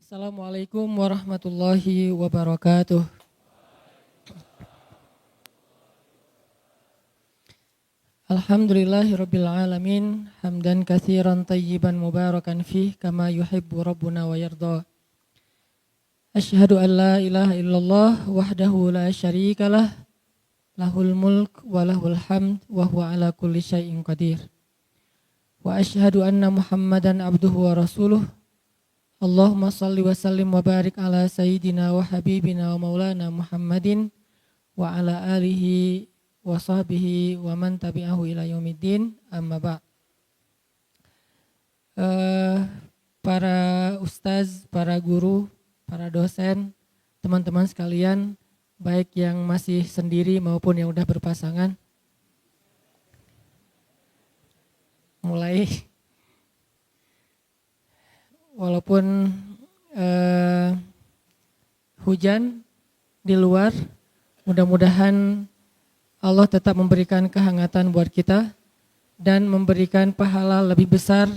Assalamualaikum warahmatullahi wabarakatuh. Alhamdulillahirabbil alamin, hamdan katsiran tayyiban mubarakan fih kama yuhibbu rabbuna wa yarda. Asyhadu an la ilaha illallah wahdahu la syarikalah, lahul mulk wa lahul hamd wa huwa ala kulli syai'in qadir. Wa asyhadu anna Muhammadan abduhu wa rasuluh. Allahumma salli wa sallim wa barik ala sayyidina wa habibina wa maulana Muhammadin wa ala alihi wa sahbihi wa man tabi'ahu ila yaumiddin, amma ba'. Para ustaz, para guru, para dosen, teman-teman sekalian, baik yang masih sendiri maupun yang udah berpasangan, mulai walaupun hujan di luar, mudah-mudahan Allah tetap memberikan kehangatan buat kita dan memberikan pahala lebih besar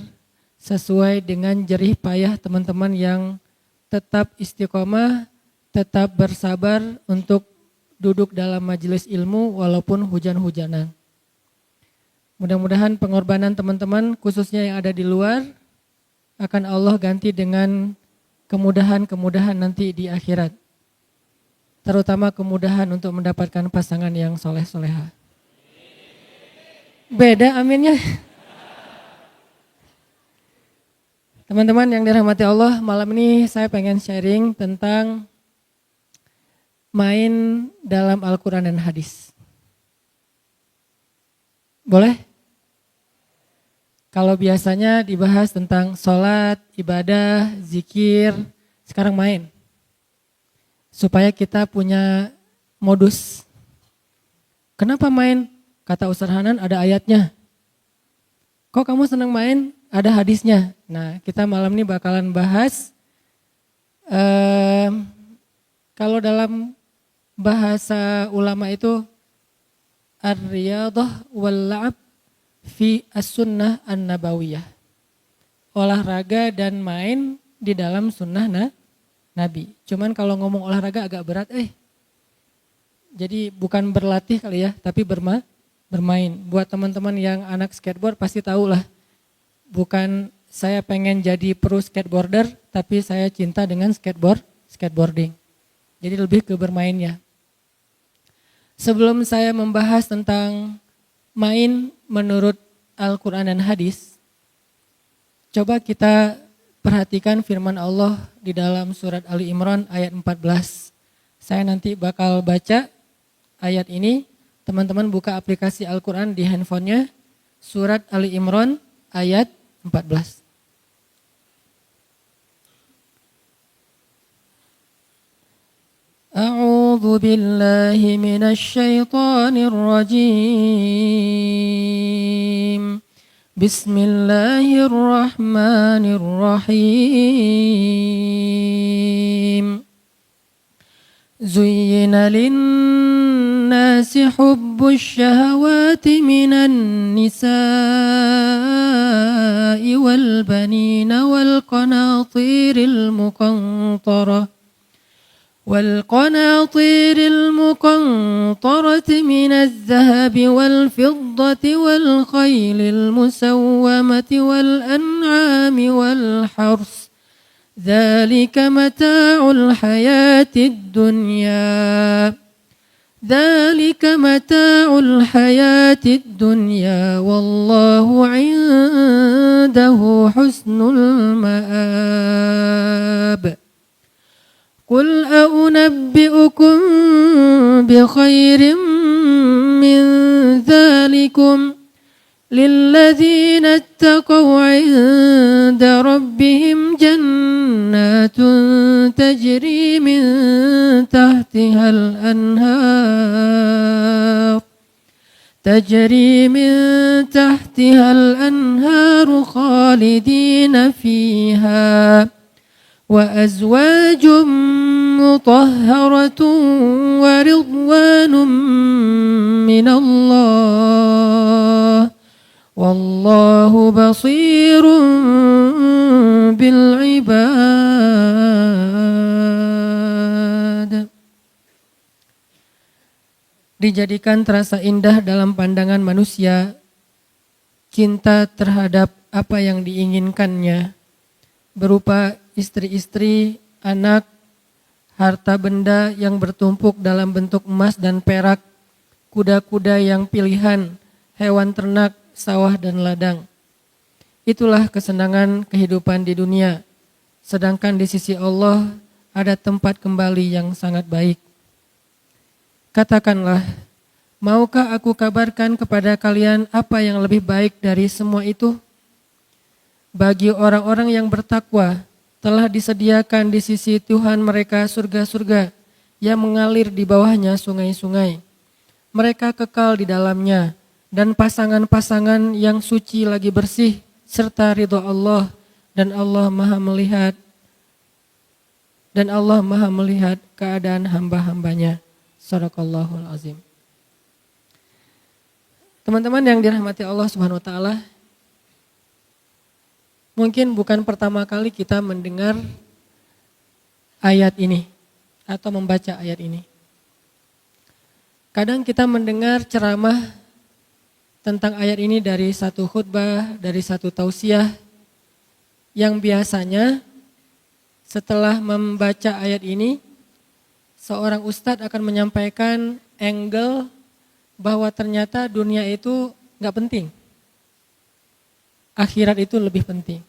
sesuai dengan jerih payah teman-teman yang tetap istiqomah, tetap bersabar untuk duduk dalam majelis ilmu walaupun hujan-hujanan. Mudah-mudahan pengorbanan teman-teman khususnya yang ada di luar akan Allah ganti dengan kemudahan-kemudahan nanti di akhirat. Terutama kemudahan untuk mendapatkan pasangan yang soleh-soleha. Beda aminnya. Teman-teman yang dirahmati Allah, malam ini saya pengen sharing tentang main dalam Al-Quran dan hadis. Boleh? Kalau biasanya dibahas tentang sholat, ibadah, zikir, sekarang main. Supaya kita punya modus. Kenapa main? Kata Ustaz Hanan ada ayatnya. Kok kamu senang main? Ada hadisnya. Nah, kita malam ini bakalan bahas. Kalau dalam bahasa ulama itu ar-riyadhah wal-la'ab fi as-sunnah an-nabawiyah. Olahraga dan main di dalam sunnah Nabi. Cuman kalau ngomong olahraga agak berat Jadi bukan berlatih kali ya, tapi bermain. Buat teman-teman yang anak skateboard pasti tahu lah. Bukan saya pengen jadi pro skateboarder, tapi saya cinta dengan skateboarding. Jadi lebih ke bermainnya. Sebelum saya membahas tentang main menurut Al-Quran dan hadis, coba kita perhatikan firman Allah di dalam surat Ali Imran ayat 14. Saya nanti bakal baca ayat ini. Teman-teman buka aplikasi Al-Quran di handphonenya. Surat Ali Imran ayat 14. A'udzu billahi minasy syaithanir rajim. Bismillahirrahmanirrahim. Zuyyina lin-nasi hubbus syahawati minan nisa'i wal banina wal qanatiril muqantarah والقناطير المقنطرة من الذهب والفضة والخيل المسومة والأنعام والحرث ذلك متاع الحياة الدنيا والله عنده حسن المآب قل أنبئكم بخير من ذلكم للذين اتقوا عند ربهم جنات تجري من تحتها الأنهار خالدين فيها وأزواج مطهرة ورضوان من الله والله بصير بالعباد. dijadikan terasa indah dalam pandangan manusia, cinta terhadap apa yang diinginkannya, berupa istri-istri, anak, harta benda yang bertumpuk dalam bentuk emas dan perak, kuda-kuda yang pilihan, hewan ternak, sawah dan ladang. Itulah kesenangan kehidupan di dunia. Sedangkan di sisi Allah ada tempat kembali yang sangat baik. Katakanlah, maukah aku kabarkan kepada kalian apa yang lebih baik dari semua itu? Bagi orang-orang yang bertakwa, telah disediakan di sisi Tuhan mereka surga-surga yang mengalir di bawahnya sungai-sungai. Mereka kekal di dalamnya dan pasangan-pasangan yang suci lagi bersih serta ridha Allah, dan Allah Maha melihat keadaan hamba-hambanya. Shadaqallahul azim. Teman-teman yang dirahmati Allah Subhanahu wa taala, mungkin bukan pertama kali kita mendengar ayat ini atau membaca ayat ini. Kadang kita mendengar ceramah tentang ayat ini dari satu khutbah, dari satu tausiah, yang biasanya setelah membaca ayat ini, seorang ustadz akan menyampaikan angle bahwa ternyata dunia itu gak penting. Akhirat itu lebih penting.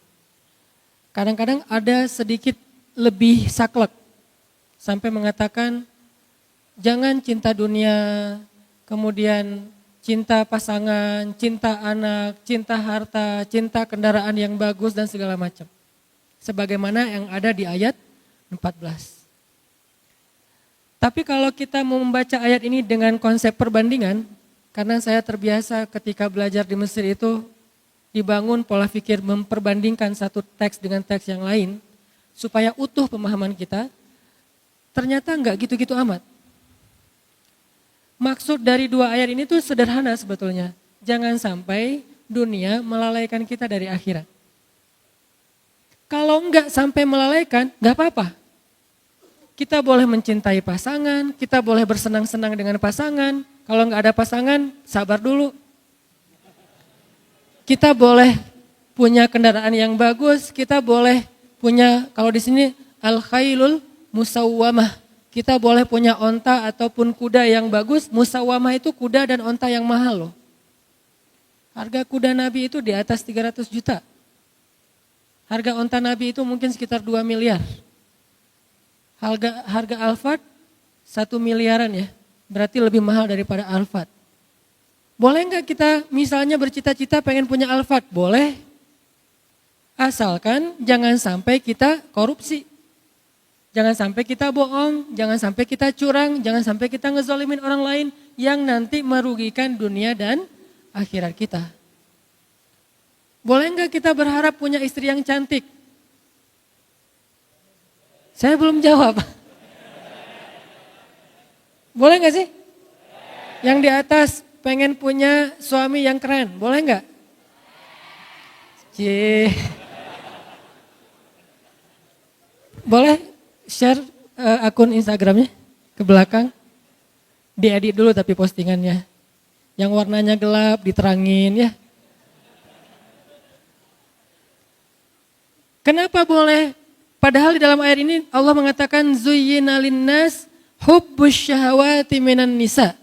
Kadang-kadang ada sedikit lebih saklek, sampai mengatakan jangan cinta dunia, kemudian cinta pasangan, cinta anak, cinta harta, cinta kendaraan yang bagus dan segala macam. Sebagaimana yang ada di ayat 14. Tapi kalau kita mau membaca ayat ini dengan konsep perbandingan, karena saya terbiasa ketika belajar di Mesir itu dibangun pola pikir memperbandingkan satu teks dengan teks yang lain, supaya utuh pemahaman kita, ternyata enggak gitu-gitu amat. Maksud dari dua ayat ini tuh sederhana sebetulnya. Jangan sampai dunia melalaikan kita dari akhirat. Kalau enggak sampai melalaikan, enggak apa-apa. Kita boleh mencintai pasangan, kita boleh bersenang-senang dengan pasangan. Kalau enggak ada pasangan, sabar dulu. Kita boleh punya kendaraan yang bagus, kita boleh punya, kalau di sini al-khailul musawwamah. Kita boleh punya onta ataupun kuda yang bagus. Musawwamah itu kuda dan onta yang mahal loh. Harga kuda Nabi itu di atas 300 juta. Harga onta Nabi itu mungkin sekitar 2 miliar. Harga Alphard 1 miliaran ya. Berarti lebih mahal daripada Alphard. Boleh enggak kita misalnya bercita-cita pengen punya Alphard? Boleh. Asalkan jangan sampai kita korupsi. Jangan sampai kita bohong, jangan sampai kita curang, jangan sampai kita ngezolimin orang lain yang nanti merugikan dunia dan akhirat kita. Boleh enggak kita berharap punya istri yang cantik? Saya belum jawab. Boleh enggak sih? Yang di atas pengen punya suami yang keren, boleh enggak? Boleh share akun Instagramnya ke belakang? Diedit dulu tapi postingannya. Yang warnanya gelap diterangin ya. Kenapa boleh? Padahal di dalam ayat ini Allah mengatakan zuyyina linnas hubbus syahawati minan nisa.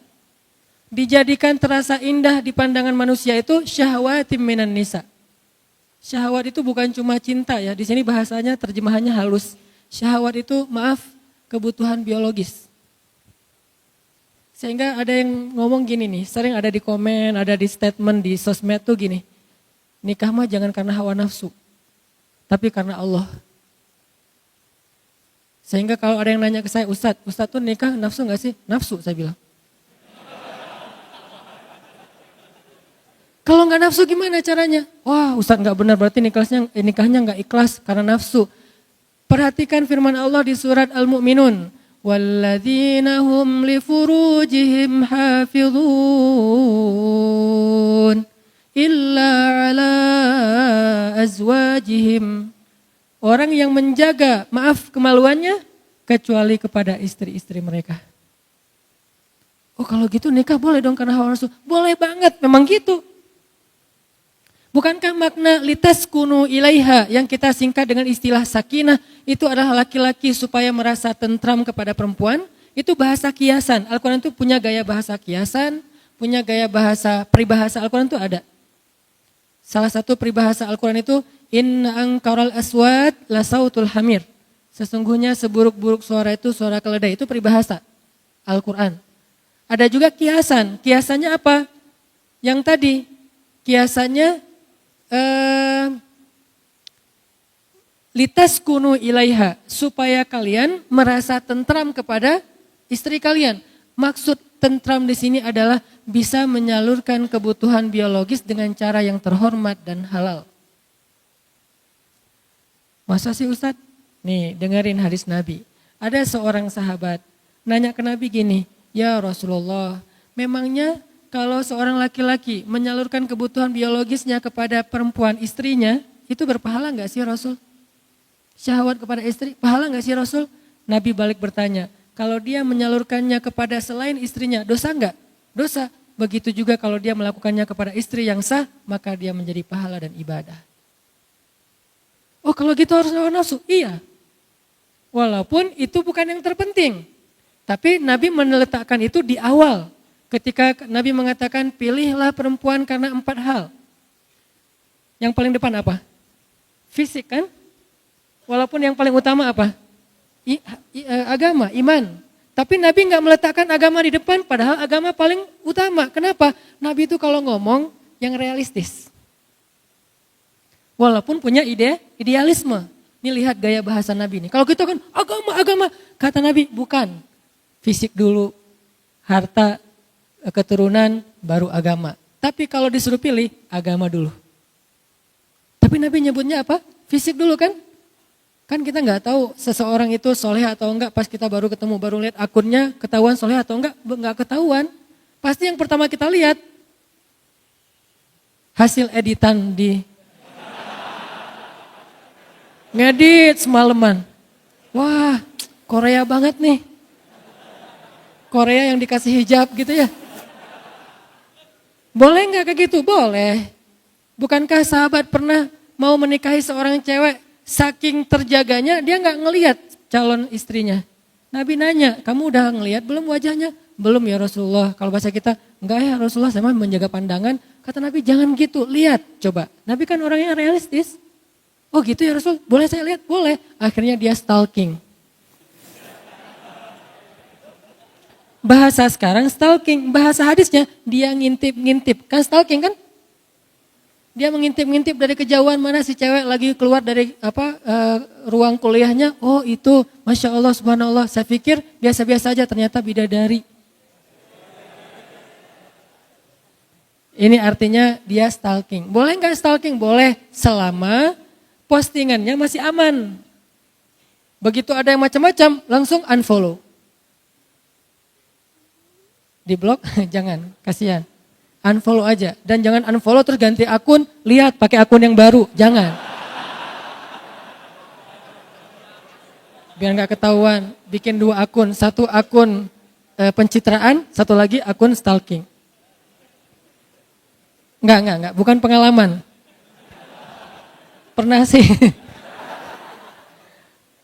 Dijadikan terasa indah di pandangan manusia itu syahawati minan nisa. Syahwat itu bukan cuma cinta ya. Di sini bahasanya terjemahannya halus. Syahwat itu kebutuhan biologis. Sehingga ada yang ngomong gini nih, sering ada di komen, ada di statement di sosmed tuh gini. Nikah mah jangan karena hawa nafsu, tapi karena Allah. Sehingga kalau ada yang nanya ke saya, Ustadz tuh nikah nafsu gak sih? Nafsu saya bilang. Kalau gak nafsu gimana caranya? Wah Ustadz gak benar berarti nikahnya gak ikhlas karena nafsu. Perhatikan firman Allah di surat Al-Mu'minun. Walladzina hum li furujihim hafidhun illa ala azwajihim. Orang yang menjaga, kemaluannya kecuali kepada istri-istri mereka. Oh kalau gitu nikah boleh dong karena hawa nafsu. Boleh banget, memang gitu. Bukankah makna litaskunu ilaiha yang kita singkat dengan istilah sakinah itu adalah laki-laki supaya merasa tentram kepada perempuan? Itu bahasa kiasan. Al-Quran itu punya gaya bahasa kiasan, punya gaya bahasa peribahasa Al-Quran itu ada. Salah satu peribahasa Al-Quran itu inna angkaral aswad la sautul hamir. Sesungguhnya seburuk-buruk suara itu suara keledai. Itu peribahasa Al-Quran. Ada juga kiasan. Kiasannya apa? Yang tadi kiasannya litaskunu ilaiha supaya kalian merasa tentram kepada istri kalian. Maksud tentram di sini adalah bisa menyalurkan kebutuhan biologis dengan cara yang terhormat dan halal. Masa sih Ustadz? Nih dengerin hadis Nabi. Ada seorang sahabat nanya ke Nabi gini, ya Rasulullah, memangnya kalau seorang laki-laki menyalurkan kebutuhan biologisnya kepada perempuan istrinya, itu berpahala enggak sih Rasul? Syahwat kepada istri, pahala enggak sih Rasul? Nabi balik bertanya, kalau dia menyalurkannya kepada selain istrinya, dosa enggak? Dosa. Begitu juga kalau dia melakukannya kepada istri yang sah, maka dia menjadi pahala dan ibadah. Oh kalau gitu harus hawa nafsu? Iya. Walaupun itu bukan yang terpenting. Tapi Nabi meletakkan itu di awal. Ketika Nabi mengatakan pilihlah perempuan karena 4 hal. Yang paling depan apa? Fisik kan? Walaupun yang paling utama apa? Agama, iman. Tapi Nabi nggak meletakkan agama di depan padahal agama paling utama. Kenapa? Nabi itu kalau ngomong yang realistis. Walaupun punya idealisme. Ini lihat gaya bahasa Nabi ini. Kalau kita kan agama. Kata Nabi bukan. Fisik dulu, harta, keturunan, baru agama. Tapi kalau disuruh pilih, agama dulu. Tapi Nabi nyebutnya apa? Fisik dulu kan? Kan kita nggak tahu seseorang itu soleh atau enggak pas kita baru ketemu, baru lihat akunnya ketahuan soleh atau enggak ketahuan. Pasti yang pertama kita lihat hasil editan di ngedit semalaman. Wah, Korea banget nih. Korea yang dikasih hijab gitu ya. Boleh nggak kayak gitu? Boleh. Bukankah sahabat pernah mau menikahi seorang cewek, saking terjaganya dia nggak ngelihat calon istrinya. Nabi nanya, kamu udah ngelihat belum wajahnya? Belum ya Rasulullah. Kalau bahasa kita, enggak ya Rasulullah, saya mah menjaga pandangan. Kata Nabi, jangan gitu, lihat coba. Nabi kan orangnya realistis. Oh gitu ya Rasul, boleh saya lihat? Boleh. Akhirnya dia stalking. Bahasa sekarang stalking, bahasa hadisnya dia ngintip-ngintip. Kan stalking kan? Dia mengintip-ngintip dari kejauhan mana si cewek lagi keluar dari ruang kuliahnya. Oh itu, Masya Allah, Subhanallah. Saya pikir biasa-biasa aja, ternyata bidadari. Ini artinya dia stalking. Boleh nggak stalking? Boleh, selama postingannya masih aman. Begitu ada yang macam-macam, langsung unfollow. Di blok jangan, kasihan. Unfollow aja dan jangan unfollow terus ganti akun, lihat pakai akun yang baru, jangan. Biar nggak ketahuan, bikin 2 akun, 1 akun pencitraan, 1 lagi akun stalking. Enggak, bukan pengalaman. Pernah sih.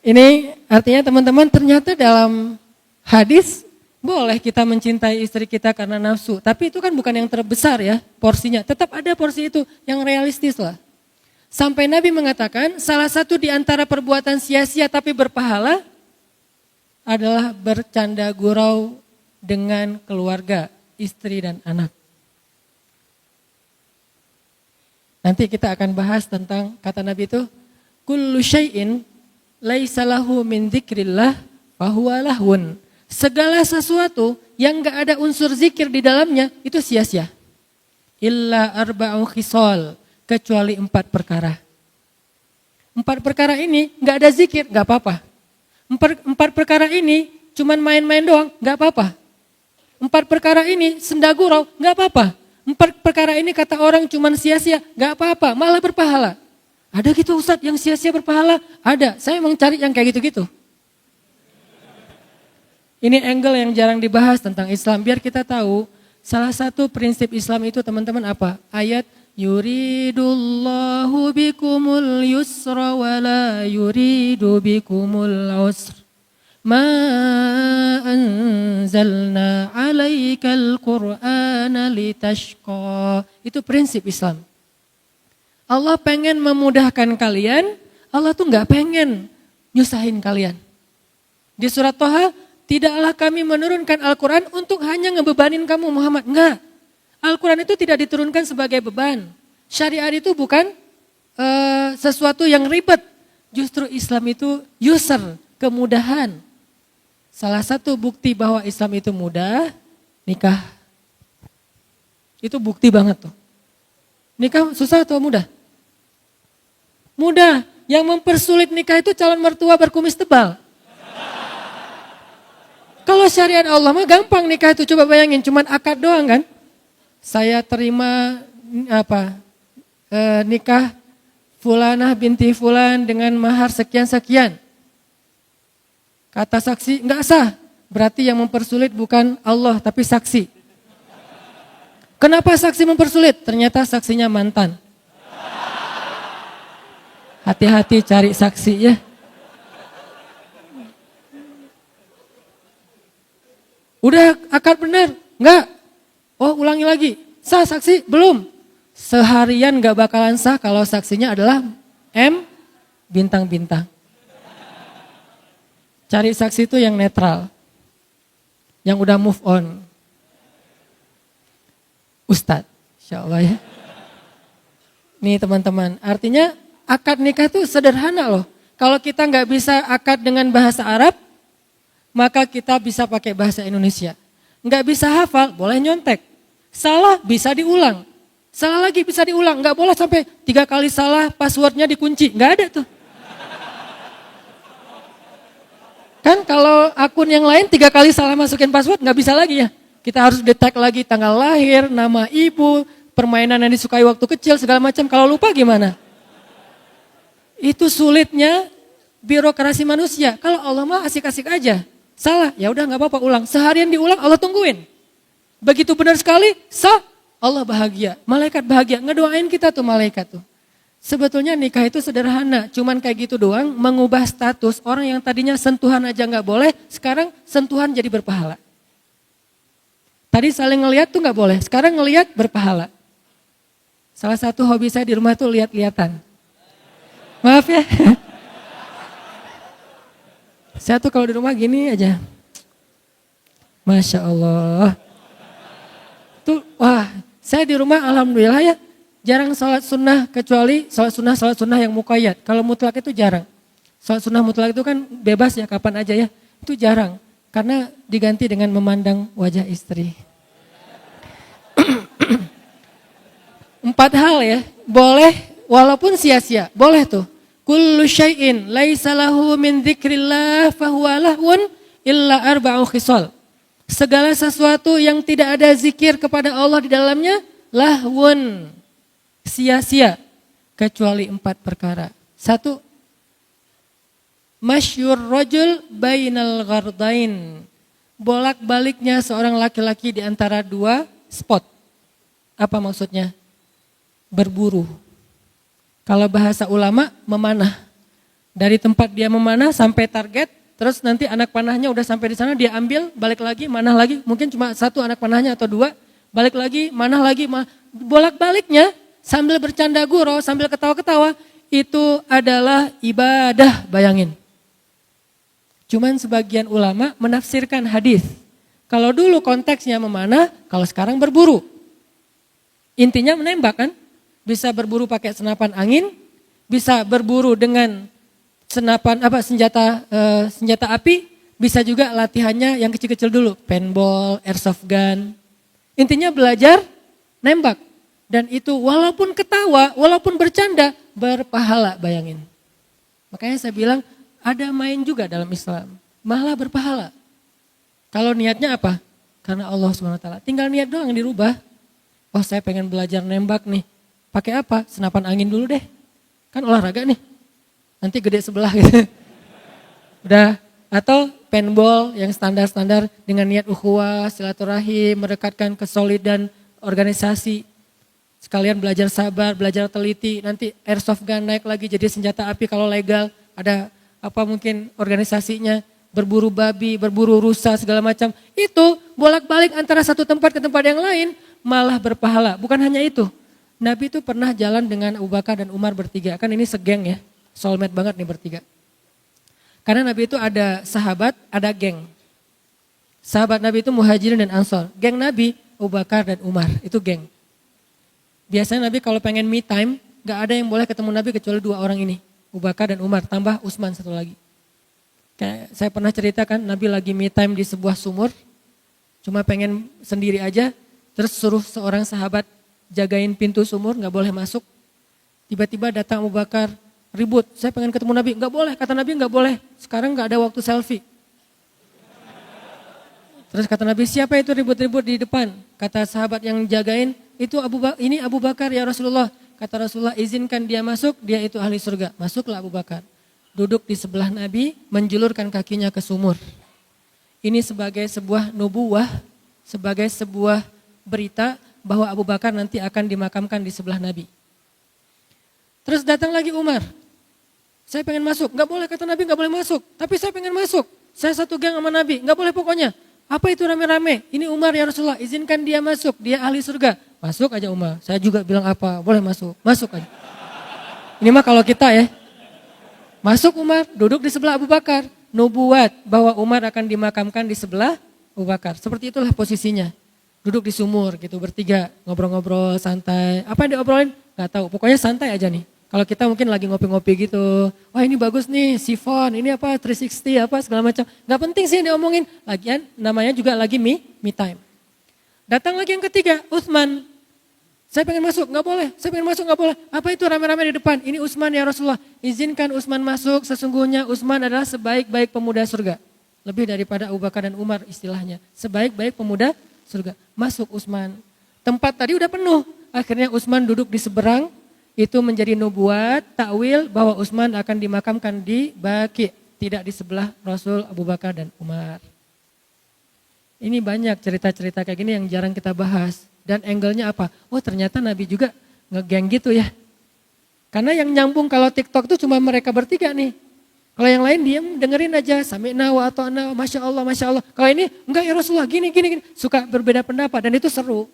Ini artinya teman-teman ternyata dalam hadis boleh kita mencintai istri kita karena nafsu. Tapi itu kan bukan yang terbesar ya porsinya. Tetap ada porsi itu yang realistis lah. Sampai Nabi mengatakan salah satu di antara perbuatan sia-sia tapi berpahala adalah bercanda gurau dengan keluarga, istri dan anak. Nanti kita akan bahas tentang kata Nabi itu kullu syai'in laisa lahu min dzikrillah fahuwa lahun. Segala sesuatu yang gak ada unsur zikir di dalamnya itu sia-sia. Illa arba'u khisal, kecuali 4 perkara. 4 perkara ini gak ada zikir, gak apa-apa. 4 perkara ini cuman main-main doang, gak apa-apa. 4 perkara ini senda gurau, gak apa-apa. 4 perkara ini kata orang cuman sia-sia, gak apa-apa, malah berpahala. Ada gitu Ustadz yang sia-sia berpahala? Ada, saya emang cari yang kayak gitu-gitu. Ini angle yang jarang dibahas tentang Islam. Biar kita tahu salah satu prinsip Islam itu teman-teman apa? Ayat yuridullahu bikumul yusra wa la yuridu bikumul usra. Ma anzalna alaikal qur'ana litashqa. Itu prinsip Islam. Allah pengen memudahkan kalian, Allah tuh gak pengen nyusahin kalian. Di surat Toha, tidaklah kami menurunkan Al-Quran untuk hanya ngebebanin kamu Muhammad. Enggak. Al-Quran itu tidak diturunkan sebagai beban. Syariat itu bukan sesuatu yang ribet. Justru Islam itu yusr, kemudahan. Salah satu bukti bahwa Islam itu mudah, nikah. Itu bukti banget tuh. Nikah susah atau mudah? Mudah. Yang mempersulit nikah itu calon mertua berkumis tebal. Kalau syariat Allah mah gampang nikah itu, coba bayangin cuman akad doang kan. Saya terima nikah fulanah binti fulan dengan mahar sekian-sekian. Kata saksi enggak sah, berarti yang mempersulit bukan Allah tapi saksi. Kenapa saksi mempersulit? Ternyata saksinya mantan. Hati-hati cari saksi ya. Udah akad benar? Enggak. Oh ulangi lagi. Sah saksi? Belum. Seharian gak bakalan sah kalau saksinya adalah M bintang-bintang. Cari saksi itu yang netral. Yang udah move on. Ustadz. Insya Allah ya. Nih teman-teman. Artinya akad nikah itu sederhana loh. Kalau kita gak bisa akad dengan bahasa Arab, maka kita bisa pakai bahasa Indonesia. Enggak bisa hafal, boleh nyontek. Salah bisa diulang. Salah lagi bisa diulang. Enggak boleh sampai 3 kali salah passwordnya dikunci. Enggak ada tuh. Kan kalau akun yang lain 3 kali salah masukin password enggak bisa lagi ya. Kita harus detect lagi tanggal lahir, nama ibu, permainan yang disukai waktu kecil, segala macam. Kalau lupa gimana? Itu sulitnya birokrasi manusia. Kalau Allah mah asik-asik aja. Salah, ya udah nggak apa-apa ulang. Seharian diulang Allah tungguin. Begitu benar sekali, sah, Allah bahagia. Malaikat bahagia, ngedoain kita tuh malaikat tuh. Sebetulnya nikah itu sederhana, cuman kayak gitu doang, mengubah status orang yang tadinya sentuhan aja nggak boleh, sekarang sentuhan jadi berpahala. Tadi saling ngelihat tuh nggak boleh, sekarang ngelihat berpahala. Salah satu hobi saya di rumah tuh lihat-lihatan. Maaf ya. Saya tuh kalau di rumah gini aja. Masya Allah. Tuh, wah, saya di rumah alhamdulillah ya. Jarang sholat sunnah kecuali sholat sunnah yang muqayyad. Kalau mutlak itu jarang. Sholat sunnah mutlak itu kan bebas ya kapan aja ya. Itu jarang. Karena diganti dengan memandang wajah istri. 4 hal ya. Boleh walaupun sia-sia. Boleh tuh. Kullu syai'in laisa lahu min dzikrillah fahuwa lahwun illa arba'u khisal. Segala sesuatu yang tidak ada zikir kepada Allah di dalamnya lahwun, sia-sia, kecuali 4 perkara. 1, masyur rajul bainal ghardain. Bolak-baliknya seorang laki-laki di antara 2 spot. Apa maksudnya? Berburu. Kalau bahasa ulama memanah. Dari tempat dia memanah sampai target, terus nanti anak panahnya udah sampai di sana dia ambil, balik lagi, manah lagi, mungkin cuma 1 anak panahnya atau 2, balik lagi, manah lagi, bolak-baliknya sambil bercanda gurau, sambil ketawa-ketawa, itu adalah ibadah, bayangin. Cuman sebagian ulama menafsirkan hadis. Kalau dulu konteksnya memanah, kalau sekarang berburu. Intinya menembak kan? Bisa berburu pakai senapan angin, bisa berburu dengan senjata api, bisa juga latihannya yang kecil-kecil dulu, paintball, airsoft gun. Intinya belajar nembak. Dan itu walaupun ketawa, walaupun bercanda, berpahala, bayangin. Makanya saya bilang ada main juga dalam Islam, malah berpahala. Kalau niatnya apa? Karena Allah SWT. Tinggal niat doang yang dirubah. Oh saya pengen belajar nembak nih. Pakai apa? Senapan angin dulu deh. Kan olahraga nih. Nanti gede sebelah gitu. Udah Atau paintball yang standar-standar dengan niat ukhuwah, silaturahim, mendekatkan kesolidan organisasi. Sekalian belajar sabar, belajar teliti, nanti airsoft gun naik lagi jadi senjata api kalau legal. Ada apa mungkin organisasinya, berburu babi, berburu rusa segala macam. Itu bolak-balik antara satu tempat ke tempat yang lain malah berpahala. Bukan hanya itu, Nabi itu pernah jalan dengan Abu Bakar dan Umar bertiga. Kan ini segeng ya, soulmate banget nih bertiga. Karena Nabi itu ada sahabat, ada geng. Sahabat Nabi itu Muhajirin dan Ansor. Geng Nabi, Abu Bakar dan Umar, itu geng. Biasanya Nabi kalau pengen me time, gak ada yang boleh ketemu Nabi kecuali dua orang ini. Abu Bakar dan Umar, tambah Utsman satu lagi. Kayak saya pernah ceritakan, Nabi lagi me time di sebuah sumur, cuma pengen sendiri aja, terus suruh seorang sahabat jagain pintu sumur, gak boleh masuk. Tiba-tiba datang Abu Bakar, ribut, saya pengen ketemu Nabi, nggak boleh, kata Nabi nggak boleh, sekarang nggak ada waktu selfie. Terus kata Nabi, siapa itu ribut-ribut di depan? Kata sahabat yang jagain, itu ini Abu Bakar ya Rasulullah. Kata Rasulullah, izinkan dia masuk, dia itu ahli surga. Masuklah Abu Bakar, duduk di sebelah Nabi, menjulurkan kakinya ke sumur. Ini sebagai sebuah nubuwah, sebagai sebuah berita bahwa Abu Bakar nanti akan dimakamkan di sebelah Nabi. Terus datang lagi Umar. Saya pengen masuk, nggak boleh kata Nabi nggak boleh masuk. Tapi saya pengen masuk, saya satu geng sama Nabi, nggak boleh pokoknya. Apa itu rame-rame? Ini Umar ya Rasulullah, izinkan dia masuk, dia ahli surga. Masuk aja Umar, saya juga bilang apa, boleh masuk, masuk aja. Ini mah kalau kita ya. Masuk Umar, duduk di sebelah Abu Bakar. Nubuat bahwa Umar akan dimakamkan di sebelah Abu Bakar. Seperti itulah posisinya. Duduk di sumur gitu bertiga, ngobrol-ngobrol santai. Apa yang diobrolin? Gak tahu, pokoknya santai aja nih. Kalau kita mungkin lagi ngopi-ngopi gitu, wah ini bagus nih, sifon, ini apa 360 apa segala macam. Gak penting sih yang diomongin, lagian namanya juga lagi me time. Datang lagi yang ketiga, Utsman. Saya pengen masuk, gak boleh, saya pengen masuk gak boleh. Apa itu rame-rame di depan? Ini Utsman ya Rasulullah, izinkan Utsman masuk, sesungguhnya Utsman adalah sebaik-baik pemuda surga. Lebih daripada Abu Bakar dan Umar istilahnya, sebaik-baik pemuda surga. Masuk Utsman, tempat tadi udah penuh, akhirnya Utsman duduk di seberang. Itu menjadi nubuat, takwil bahwa Utsman akan dimakamkan di Baqi, tidak di sebelah Rasul, Abu Bakar dan Umar. Ini banyak cerita-cerita kayak gini yang jarang kita bahas. Dan angle-nya apa? Oh ternyata Nabi juga ngegeng gitu ya. Karena yang nyambung kalau TikTok itu cuma mereka bertiga nih. Kalau yang lain diam dengerin aja, sami'na wa ata'na, Masya Allah, Masya Allah. Kalau ini enggak ya Rasulullah, gini. Suka berbeda pendapat dan itu seru.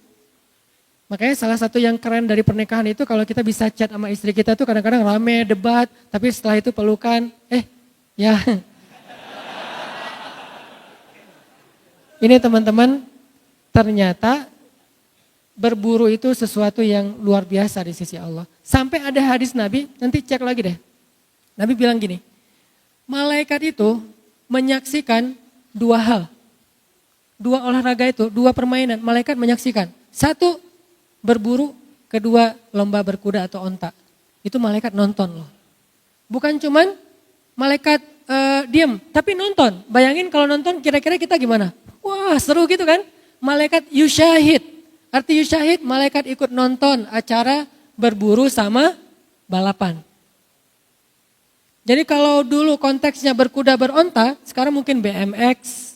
Makanya salah satu yang keren dari pernikahan itu kalau kita bisa chat sama istri kita tuh kadang-kadang rame, debat, tapi setelah itu pelukan, ya. Ini teman-teman, ternyata berburu itu sesuatu yang luar biasa di sisi Allah. Sampai ada hadis Nabi, nanti cek lagi deh. Nabi bilang gini, malaikat itu menyaksikan dua hal. Dua olahraga itu, dua permainan, malaikat menyaksikan. Satu, berburu, kedua lomba berkuda atau onta. Itu malaikat nonton loh. Bukan cuman malaikat diem, tapi nonton. Bayangin kalau nonton kira-kira kita gimana? Wah seru gitu kan? Malaikat yusyahid. Arti yusyahid, malaikat ikut nonton acara berburu sama balapan. Jadi kalau dulu konteksnya berkuda beronta, sekarang mungkin BMX,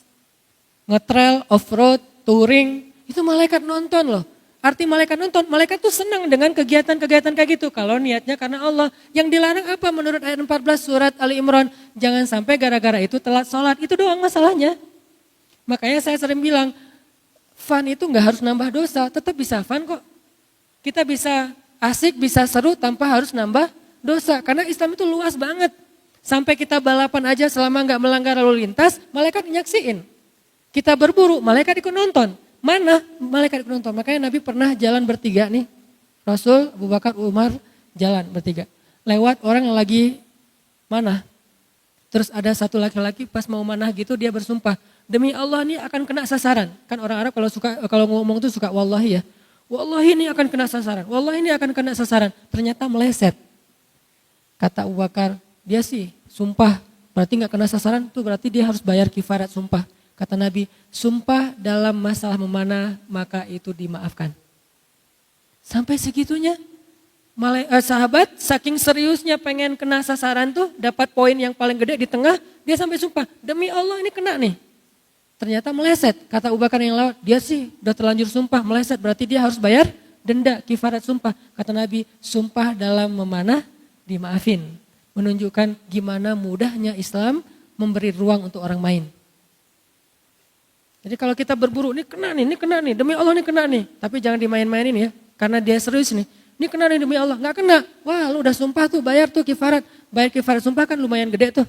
ngetrail, off-road, touring, itu malaikat nonton loh. Arti malaikat nonton, malaikat tuh senang dengan kegiatan-kegiatan kayak gitu. Kalau niatnya karena Allah. Yang dilarang apa menurut ayat 14 surat Ali Imran? Jangan sampai gara-gara itu telat sholat. Itu doang masalahnya. Makanya saya sering bilang, fun itu gak harus nambah dosa. Tetap bisa fun kok. Kita bisa asik, bisa seru tanpa harus nambah dosa. Karena Islam itu luas banget. Sampai kita balapan aja selama gak melanggar lalu lintas, malaikat nyaksiin. Kita berburu, malaikat ikut nonton. Mana malaikat ikut nonton? Makanya Nabi pernah jalan bertiga nih. Rasul, Abu Bakar, Umar jalan bertiga. Lewat orang yang lagi manah. Terus ada satu laki-laki pas mau manah gitu dia bersumpah. Demi Allah ini akan kena sasaran. Kan orang Arab kalau ngomong tuh suka wallahi ya. Wallahi ini akan kena sasaran. Wallahi ini akan kena sasaran. Ternyata meleset. Kata Abu Bakar, dia sih sumpah. Berarti gak kena sasaran tuh berarti dia harus bayar kifarat sumpah. Kata Nabi, sumpah dalam masalah memanah maka itu dimaafkan. Sampai segitunya. Sahabat saking seriusnya pengen kena sasaran tuh, dapat poin yang paling gede di tengah, dia sampai sumpah, demi Allah ini kena nih. Ternyata meleset, kata Abu Bakar yang lewat, dia sih udah terlanjur sumpah meleset, berarti dia harus bayar denda kifarat sumpah. Kata Nabi, sumpah dalam memanah dimaafin. Menunjukkan gimana mudahnya Islam memberi ruang untuk orang main. Jadi kalau kita berburu, ini kena nih, demi Allah ini kena nih. Tapi jangan dimain-mainin ya, karena dia serius nih. Ini kena nih demi Allah, nggak kena. Wah lu udah sumpah tuh, bayar tuh kifarat. Bayar kifarat sumpah kan lumayan gede tuh.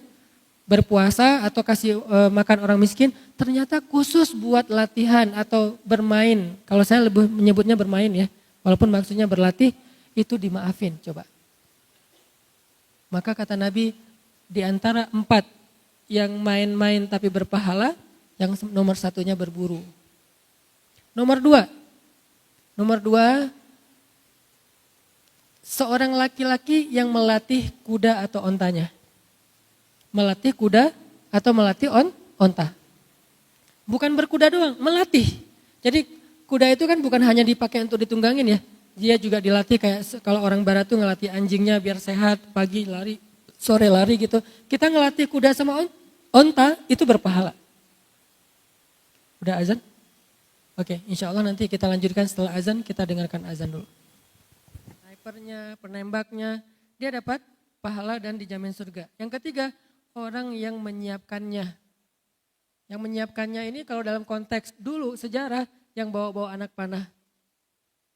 Berpuasa atau kasih makan orang miskin, ternyata khusus buat latihan atau bermain. Kalau saya lebih menyebutnya bermain ya, walaupun maksudnya berlatih, itu dimaafin coba. Maka kata Nabi, di antara 4 yang main-main tapi berpahala, yang nomor 1-nya berburu. Nomor 2, seorang laki-laki yang melatih kuda atau ontanya. Melatih kuda atau melatih onta. Bukan berkuda doang, melatih. Jadi kuda itu kan bukan hanya dipakai untuk ditunggangin ya. Dia juga dilatih kayak kalau orang barat tuh ngelatih anjingnya biar sehat, pagi lari, sore lari gitu. Kita ngelatih kuda sama onta itu berpahala. Udah azan? Oke, insya Allah nanti kita lanjutkan setelah azan, kita dengarkan azan dulu. Penembaknya, dia dapat pahala dan dijamin surga. Yang ketiga, orang yang menyiapkannya. Yang menyiapkannya ini kalau dalam konteks dulu sejarah yang bawa-bawa anak panah.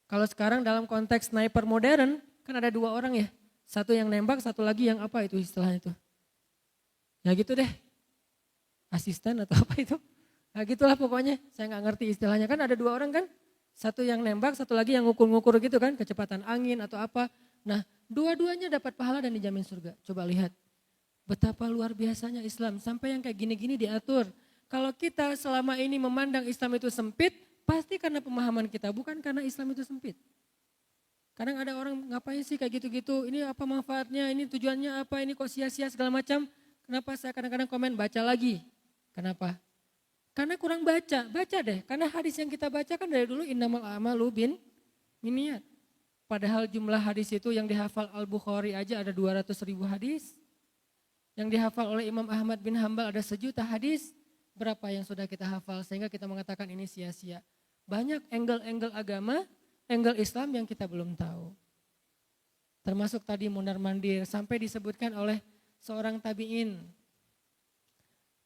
Kalau sekarang dalam konteks sniper modern kan ada 2 orang ya. Satu yang nembak, satu lagi yang apa itu istilahnya itu. Ya gitu deh. Asisten atau apa itu. Nah gitulah pokoknya, saya nggak ngerti istilahnya. Kan ada 2 orang kan. Satu yang nembak, satu lagi yang ngukur-ngukur gitu kan, kecepatan angin atau apa. Nah, dua-duanya dapat pahala dan dijamin surga. Coba lihat, betapa luar biasanya Islam. Sampai yang kayak gini-gini diatur. Kalau kita selama ini memandang Islam itu sempit, pasti karena pemahaman kita, bukan karena Islam itu sempit. Kadang ada orang ngapain sih kayak gitu-gitu, ini apa manfaatnya, ini tujuannya apa, ini kok sia-sia segala macam. Kenapa saya kadang-kadang komen baca lagi. Kenapa? Karena kurang baca deh. Karena hadis yang kita baca kan dari dulu innamal a'malu binniyat. Padahal jumlah hadis itu yang dihafal Al-Bukhari aja ada 200.000 hadis. Yang dihafal oleh Imam Ahmad bin Hambal ada 1.000.000 hadis. Berapa yang sudah kita hafal sehingga kita mengatakan ini sia-sia. Banyak angle-angle agama, angle Islam yang kita belum tahu. Termasuk tadi mondar-mandir sampai disebutkan oleh seorang tabi'in.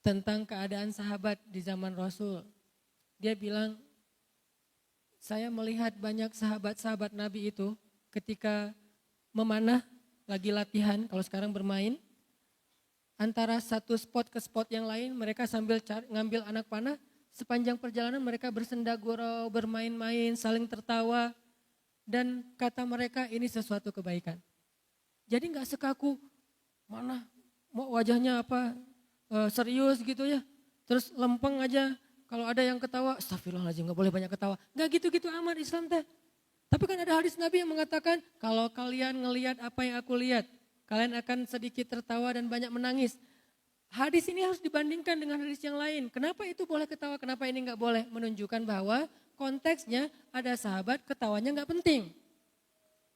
Tentang keadaan sahabat di zaman Rasul. Dia bilang, saya melihat banyak sahabat-sahabat Nabi itu ketika memanah, lagi latihan, kalau sekarang bermain, antara satu spot ke spot yang lain, mereka sambil ngambil anak panah, sepanjang perjalanan mereka bersenda gurau, bermain-main, saling tertawa, dan kata mereka ini sesuatu kebaikan. Jadi gak sekaku, mana mau wajahnya apa, serius gitu ya, terus lempeng aja, kalau ada yang ketawa, astagfirullahaladzim gak boleh banyak ketawa. Gak gitu-gitu amat Islam teh. Tapi kan ada hadis Nabi yang mengatakan, kalau kalian ngelihat apa yang aku lihat, kalian akan sedikit tertawa dan banyak menangis. Hadis ini harus dibandingkan dengan hadis yang lain. Kenapa itu boleh ketawa, kenapa ini gak boleh? Menunjukkan bahwa konteksnya ada sahabat ketawanya gak penting.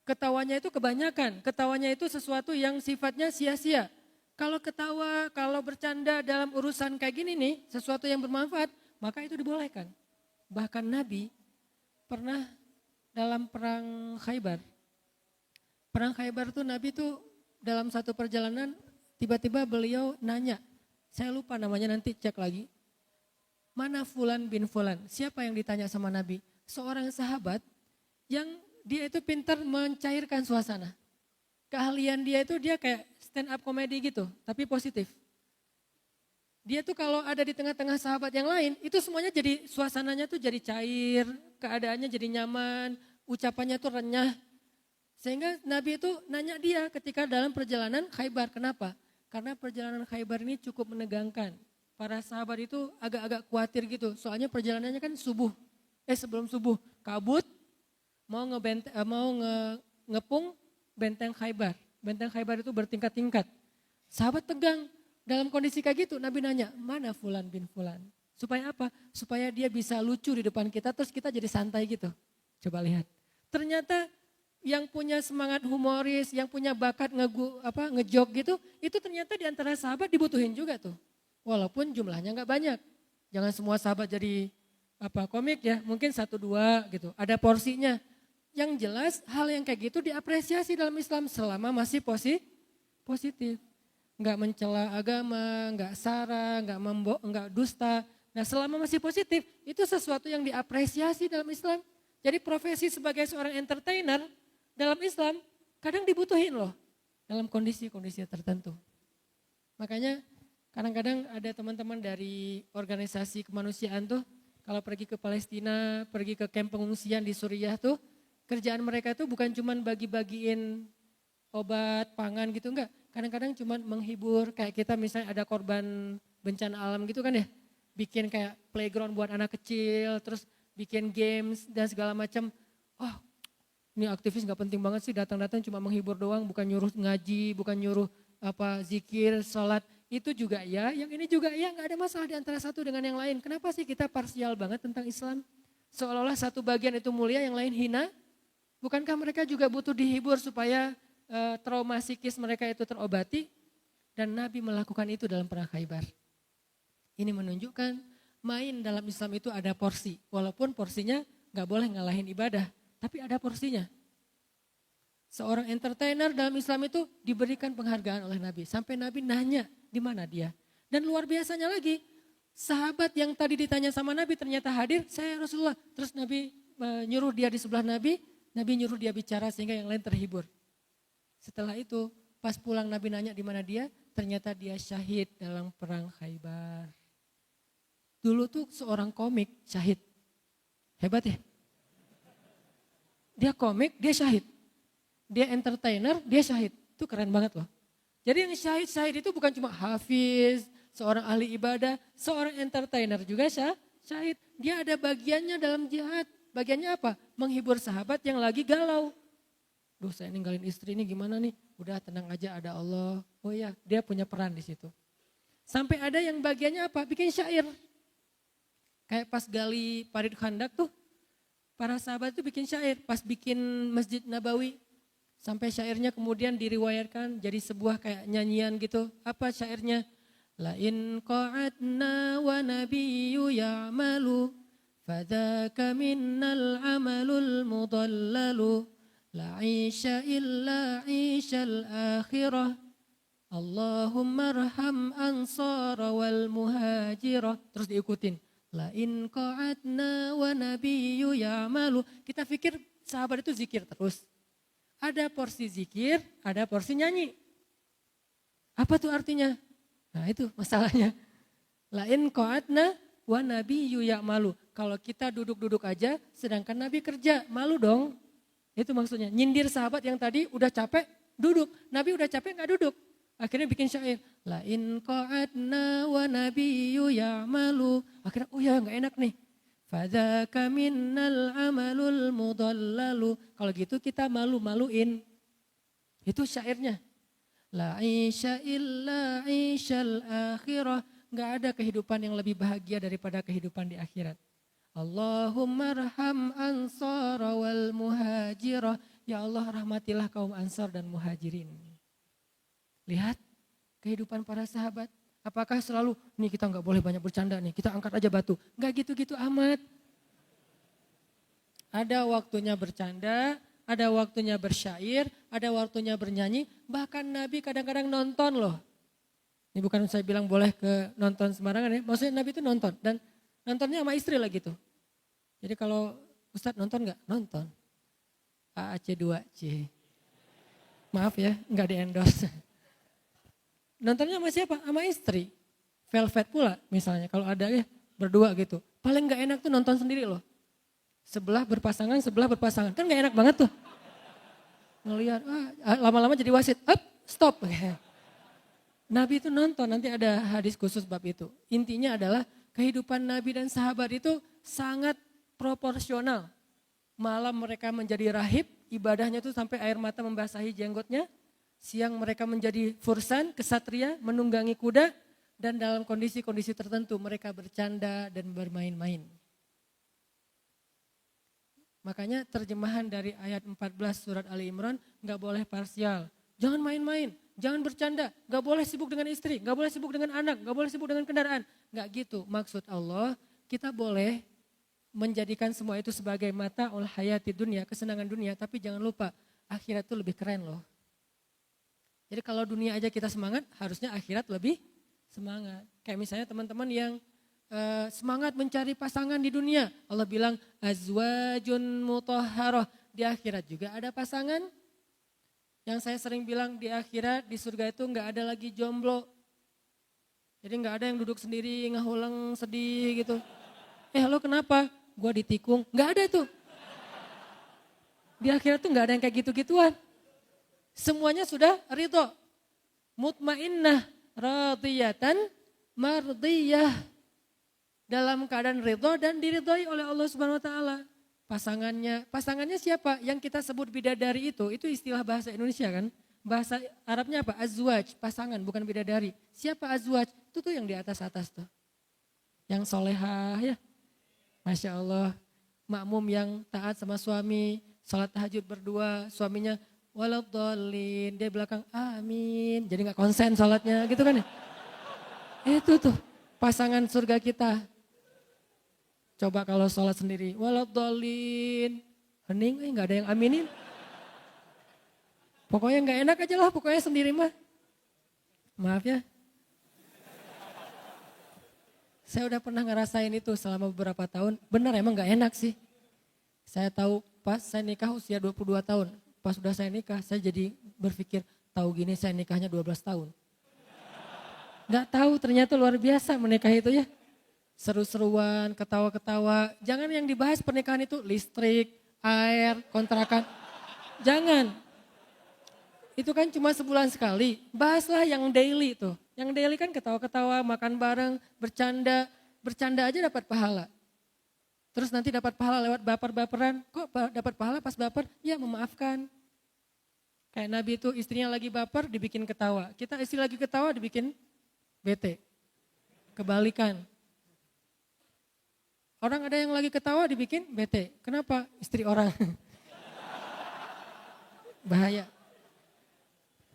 Ketawanya itu kebanyakan, ketawanya itu sesuatu yang sifatnya sia-sia. Kalau ketawa, kalau bercanda dalam urusan kayak gini nih, sesuatu yang bermanfaat, maka itu dibolehkan. Bahkan Nabi pernah dalam perang Khaybar. Perang Khaybar itu Nabi tuh dalam satu perjalanan, tiba-tiba beliau nanya, saya lupa namanya nanti cek lagi. Mana Fulan bin Fulan, siapa yang ditanya sama Nabi? Seorang sahabat yang dia itu pintar mencairkan suasana. Keahlian dia itu dia kayak stand up comedy gitu, tapi positif. Dia tuh kalau ada di tengah-tengah sahabat yang lain, itu semuanya jadi suasananya tuh jadi cair, keadaannya jadi nyaman, ucapannya tuh renyah. Sehingga Nabi itu nanya dia ketika dalam perjalanan Khaybar, kenapa? Karena perjalanan Khaybar ini cukup menegangkan. Para sahabat itu agak-agak khawatir gitu, soalnya perjalanannya kan sebelum subuh, kabut, mau ngepung benteng Khaybar. Benteng Khaybar itu bertingkat-tingkat. Sahabat tegang. Dalam kondisi kayak gitu Nabi nanya, mana Fulan bin Fulan? Supaya apa? Supaya dia bisa lucu di depan kita terus kita jadi santai gitu. Coba lihat. Ternyata yang punya semangat humoris, yang punya bakat ngejok gitu, itu ternyata di antara sahabat dibutuhin juga tuh. Walaupun jumlahnya nggak banyak. Jangan semua sahabat jadi komik ya, mungkin 1-2 gitu. Ada porsinya. Yang jelas hal yang kayak gitu diapresiasi dalam Islam selama masih positif. Nggak mencela agama, nggak sara, nggak dusta. Nah selama masih positif, itu sesuatu yang diapresiasi dalam Islam. Jadi profesi sebagai seorang entertainer dalam Islam kadang dibutuhin loh dalam kondisi-kondisi tertentu. Makanya kadang-kadang ada teman-teman dari organisasi kemanusiaan tuh kalau pergi ke Palestina, pergi ke kamp pengungsian di Suriah tuh kerjaan mereka tuh bukan cuman bagi-bagiin obat, pangan gitu enggak. Kadang-kadang cuman menghibur kayak kita misalnya ada korban bencana alam gitu kan ya. Bikin kayak playground buat anak kecil, terus bikin games dan segala macam. Oh, ini aktivis nggak penting banget sih datang-datang cuma menghibur doang, bukan nyuruh ngaji, bukan nyuruh zikir, sholat. Itu juga ya, yang ini juga ya, nggak ada masalah di antara satu dengan yang lain. Kenapa sih kita parsial banget tentang Islam? Seolah-olah satu bagian itu mulia, yang lain hina. Bukankah mereka juga butuh dihibur supaya trauma psikis mereka itu terobati? Dan Nabi melakukan itu dalam perang Khaybar. Ini menunjukkan main dalam Islam itu ada porsi. Walaupun porsinya gak boleh ngalahin ibadah. Tapi ada porsinya. Seorang entertainer dalam Islam itu diberikan penghargaan oleh Nabi. Sampai Nabi nanya di mana dia. Dan luar biasanya lagi. Sahabat yang tadi ditanya sama Nabi ternyata hadir. Saya Rasulullah. Terus Nabi nyuruh dia di sebelah Nabi. Nabi nyuruh dia bicara sehingga yang lain terhibur. Setelah itu pas pulang Nabi nanya di mana dia. Ternyata dia syahid dalam perang Khaybar. Dulu tuh seorang komik syahid. Hebat ya. Dia komik, dia syahid. Dia entertainer, dia syahid. Itu keren banget loh. Jadi yang syahid itu bukan cuma hafiz, seorang ahli ibadah, seorang entertainer juga syahid. Dia ada bagiannya dalam jihad. Bagiannya apa? Menghibur sahabat yang lagi galau. Duh saya ninggalin istri ini gimana nih? Udah tenang aja ada Allah. Oh iya, dia punya peran di situ. Sampai ada yang bagiannya apa? Bikin syair. Kayak pas gali Parit Khandak tuh, para sahabat tuh bikin syair. Pas bikin Masjid Nabawi, sampai syairnya kemudian diriwayatkan jadi sebuah kayak nyanyian gitu. Apa syairnya? La in qa'adna wa nabiyyu ya'malu, fadhaka minnal amalul mudallalu, la isha illa ishal akhirah, Allahumma arham ansara wal muhajirah. Terus diikutin. La in qa'adna wa nabiyyu ya'malu. Kita pikir sahabat itu zikir terus. Ada porsi zikir, ada porsi nyanyi. Apa tuh artinya? Nah itu masalahnya. La in qa'adna wa nabiyyu ya'malu. Kalau kita duduk-duduk aja sedangkan Nabi kerja, malu dong. Itu maksudnya. Nyindir sahabat yang tadi udah capek, duduk. Nabi udah capek gak duduk. Akhirnya bikin syair. La in qa'adna wa nabiyyu ya'malu. Akhirnya oh ya gak enak nih. Fadzaka minnal amalul mudallalu. Kalau gitu kita malu-maluin. Itu syairnya. La isha illa ishal akhirah. Gak ada kehidupan yang lebih bahagia daripada kehidupan di akhirat. Allahumma arham ansara wal muhajirah. Ya Allah rahmatilah kaum ansar dan muhajirin. Lihat kehidupan para sahabat. Apakah selalu, nih kita nggak boleh banyak bercanda nih, kita angkat aja batu. Nggak gitu-gitu amat. Ada waktunya bercanda, ada waktunya bersyair, ada waktunya bernyanyi. Bahkan Nabi kadang-kadang nonton loh. Ini bukan saya bilang boleh ke nonton sembarangan ya. Maksudnya Nabi itu nonton dan nontonnya sama istri lah gitu. Jadi kalau Ustadz nonton nggak? Nonton. AAC2C. Maaf ya, nggak di endorse. Nontonnya sama siapa? Sama istri. Velvet pula misalnya kalau ada ya berdua gitu. Paling gak enak tuh nonton sendiri loh. Sebelah berpasangan. Kan gak enak banget tuh. Ngelihat, lama-lama jadi wasit. Stop. Nabi itu nonton, nanti ada hadis khusus bab itu. Intinya adalah kehidupan Nabi dan sahabat itu sangat proporsional. Malam mereka menjadi rahib, ibadahnya tuh sampai air mata membasahi jenggotnya. Siang mereka menjadi fursan, kesatria, menunggangi kuda. Dan dalam kondisi-kondisi tertentu mereka bercanda dan bermain-main. Makanya terjemahan dari ayat 14 surat Ali Imran nggak boleh parsial. Jangan main-main, jangan bercanda, nggak boleh sibuk dengan istri, nggak boleh sibuk dengan anak, nggak boleh sibuk dengan kendaraan. Nggak gitu, maksud Allah kita boleh menjadikan semua itu sebagai mata ul hayati dunia, kesenangan dunia, tapi jangan lupa akhirat itu lebih keren loh. Jadi kalau dunia aja kita semangat, harusnya akhirat lebih semangat. Kayak misalnya teman-teman yang semangat mencari pasangan di dunia. Allah bilang azwajun mutahharah. Di akhirat juga ada pasangan. Yang saya sering bilang di akhirat, di surga itu nggak ada lagi jomblo. Jadi nggak ada yang duduk sendiri, ngahulang sedih gitu. Lo kenapa? Gua ditikung. Nggak ada tuh. Di akhirat tuh nggak ada yang kayak gitu-gituan. Semuanya sudah ridho. Mutmainnah, radiyatan, mardiyah. Dalam keadaan ridho dan diridhoi oleh Allah Subhanahu wa taala. Pasangannya siapa? Yang kita sebut bidadari itu istilah bahasa Indonesia kan? Bahasa Arabnya apa? Azwaj, pasangan bukan bidadari. Siapa azwaj? Itu tuh yang di atas-atas tuh. Yang solehah ya. Masya Allah. Makmum yang taat sama suami, salat tahajud berdua, suaminya waladhdallin, dia belakang amin. Jadi gak konsen salatnya gitu kan ya. Itu tuh pasangan surga kita. Coba kalau sholat sendiri, waladhdallin, hening, nggak ada yang aminin. Pokoknya nggak enak aja lah, pokoknya sendiri mah. Maaf ya. Saya udah pernah ngerasain itu selama beberapa tahun, benar emang nggak enak sih. Saya tahu pas saya nikah usia 22 tahun, pas udah saya nikah saya jadi berpikir, tahu gini saya nikahnya 12 tahun. Nggak tahu ternyata luar biasa menikah itu ya. Seru-seruan, ketawa-ketawa. Jangan yang dibahas pernikahan itu listrik, air, kontrakan. Jangan. Itu kan cuma sebulan sekali. Bahaslah yang daily tuh. Yang daily kan ketawa-ketawa, makan bareng, bercanda. Bercanda aja dapat pahala. Terus nanti dapat pahala lewat baper-baperan. Kok dapat pahala pas baper? Ya memaafkan. Kayak Nabi itu istrinya lagi baper dibikin ketawa. Kita istri lagi ketawa dibikin bete. Kebalikan. Orang ada yang lagi ketawa dibikin bete. Kenapa? Istri orang. Bahaya.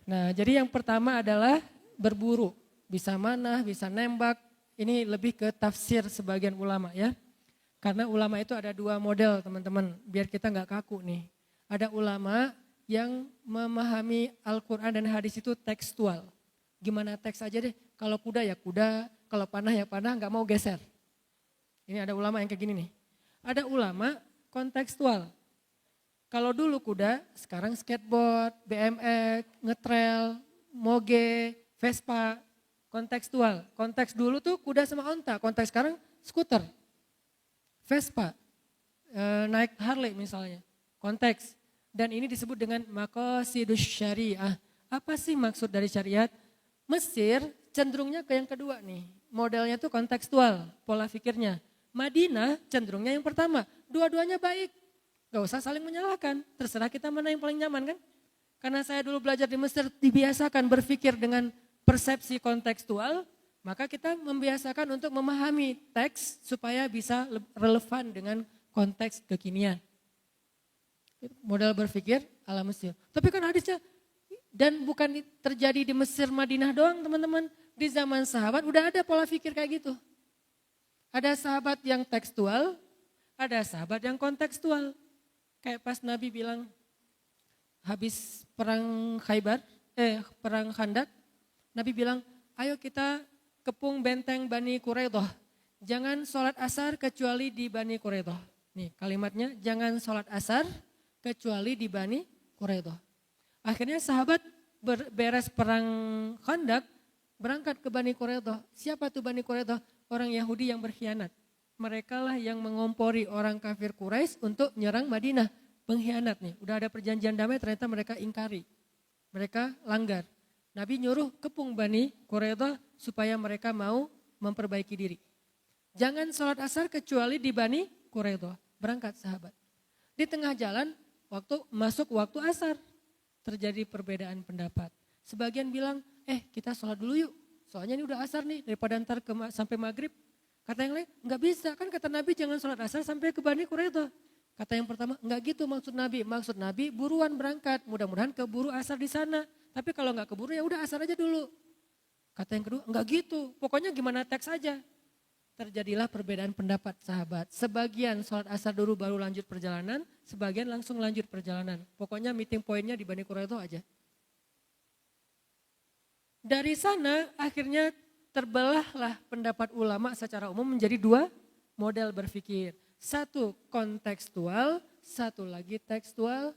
Nah, jadi yang pertama adalah berburu. Bisa manah, bisa nembak. Ini lebih ke tafsir sebagian ulama ya. Karena ulama itu ada dua model teman-teman. Biar kita nggak kaku nih. Ada ulama yang memahami Al-Quran dan hadis itu tekstual. Gimana teks aja deh. Kalau kuda ya kuda, kalau panah ya panah, nggak mau geser. Ini ada ulama yang kayak gini nih. Ada ulama kontekstual. Kalau dulu kuda, sekarang skateboard, BMX, ngetrail, moge, Vespa, kontekstual. Konteks dulu tuh kuda sama onta, konteks sekarang skuter, Vespa, naik Harley misalnya, konteks. Dan ini disebut dengan maqasidus syariah. Apa sih maksud dari syariat? Mesir cenderungnya ke yang kedua nih, modelnya tuh kontekstual, pola pikirnya. Madinah cenderungnya yang pertama, dua-duanya baik. Gak usah saling menyalahkan, terserah kita mana yang paling nyaman kan. Karena saya dulu belajar di Mesir dibiasakan berpikir dengan persepsi kontekstual, maka kita membiasakan untuk memahami teks supaya bisa relevan dengan konteks kekinian. Model berpikir ala Mesir. Tapi kan hadisnya, dan bukan terjadi di Mesir Madinah doang teman-teman. Di zaman sahabat udah ada pola pikir kayak gitu. Ada sahabat yang tekstual, ada sahabat yang kontekstual. Kayak pas Nabi bilang habis perang perang Khandak, Nabi bilang, ayo kita kepung benteng Bani Quraidah. Jangan sholat asar kecuali di Bani Quraidah. Nih kalimatnya, jangan sholat asar kecuali di Bani Quraidah. Akhirnya sahabat beres perang Khandak, berangkat ke Bani Quraidah. Siapa tuh Bani Quraidah? Orang Yahudi yang berkhianat. Mereka lah yang mengompori orang kafir Quraisy untuk menyerang Madinah. Pengkhianat nih, udah ada perjanjian damai ternyata mereka ingkari. Mereka langgar. Nabi nyuruh kepung Bani Quraidah supaya mereka mau memperbaiki diri. Jangan sholat asar kecuali di Bani Quraidah. Berangkat sahabat. Di tengah jalan, masuk waktu asar. Terjadi perbedaan pendapat. Sebagian bilang, kita sholat dulu yuk. Soalnya ini udah asar nih, daripada ntar sampai maghrib. Kata yang lain, nggak bisa, kan kata Nabi jangan sholat asar sampai ke Bani Quraidah. Kata yang pertama, enggak gitu maksud Nabi. Maksud Nabi buruan berangkat, mudah-mudahan keburu asar di sana. Tapi kalau enggak keburu ya udah asar aja dulu. Kata yang kedua, enggak gitu. Pokoknya gimana teks aja. Terjadilah perbedaan pendapat sahabat. Sebagian sholat asar dulu baru lanjut perjalanan, sebagian langsung lanjut perjalanan. Pokoknya meeting pointnya di Bani Quraidah itu aja. Dari sana akhirnya terbelahlah pendapat ulama secara umum menjadi dua model berpikir. Satu kontekstual, satu lagi tekstual.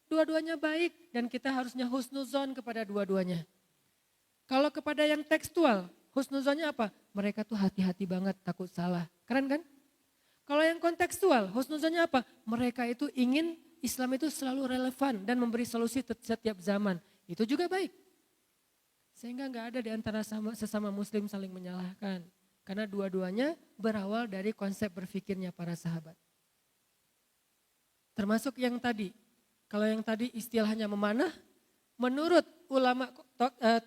Dua-duanya baik dan kita harusnya husnuzon kepada dua-duanya. Kalau kepada yang tekstual, husnuzonnya apa? Mereka tuh hati-hati banget takut salah. Keren kan? Kalau yang kontekstual, husnuzonnya apa? Mereka itu ingin Islam itu selalu relevan dan memberi solusi setiap zaman. Itu juga baik. Sehingga nggak ada di antara sesama muslim saling menyalahkan. Karena dua-duanya berawal dari konsep berpikirnya para sahabat. Termasuk yang tadi. Kalau yang tadi istilahnya memanah, menurut ulama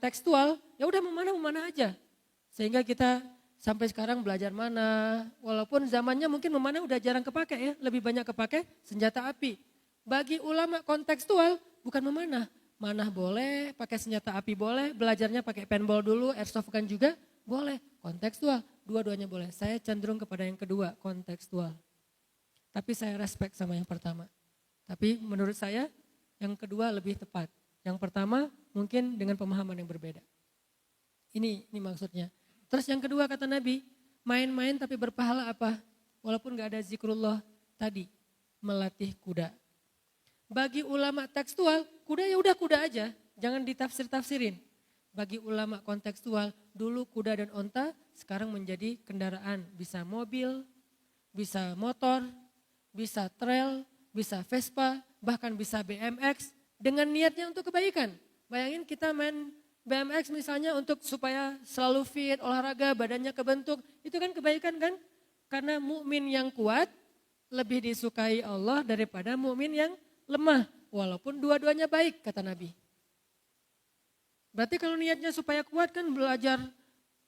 tekstual, ya udah memanah aja. Sehingga kita sampai sekarang belajar mana, walaupun zamannya mungkin memanah udah jarang kepake ya, lebih banyak kepake senjata api. Bagi ulama kontekstual bukan memanah, manah boleh, pakai senjata api boleh, belajarnya pakai paintball dulu, airsoft kan juga boleh, kontekstual, dua-duanya boleh. Saya cenderung kepada yang kedua, kontekstual. Tapi saya respect sama yang pertama. Tapi menurut saya yang kedua lebih tepat. Yang pertama mungkin dengan pemahaman yang berbeda. Ini maksudnya. Terus yang kedua kata Nabi, main-main tapi berpahala apa? Walaupun gak ada zikrullah tadi, melatih kuda. Bagi ulama tekstual, kuda ya udah kuda aja, jangan ditafsir-tafsirin. Bagi ulama kontekstual, dulu kuda dan onta sekarang menjadi kendaraan. Bisa mobil, bisa motor, bisa trail, bisa Vespa, bahkan bisa BMX dengan niatnya untuk kebaikan. Bayangin kita main BMX misalnya untuk supaya selalu fit, olahraga, badannya kebentuk, itu kan kebaikan kan? Karena mukmin yang kuat lebih disukai Allah daripada mukmin yang lemah, walaupun dua-duanya baik kata Nabi. Berarti kalau niatnya supaya kuat kan belajar,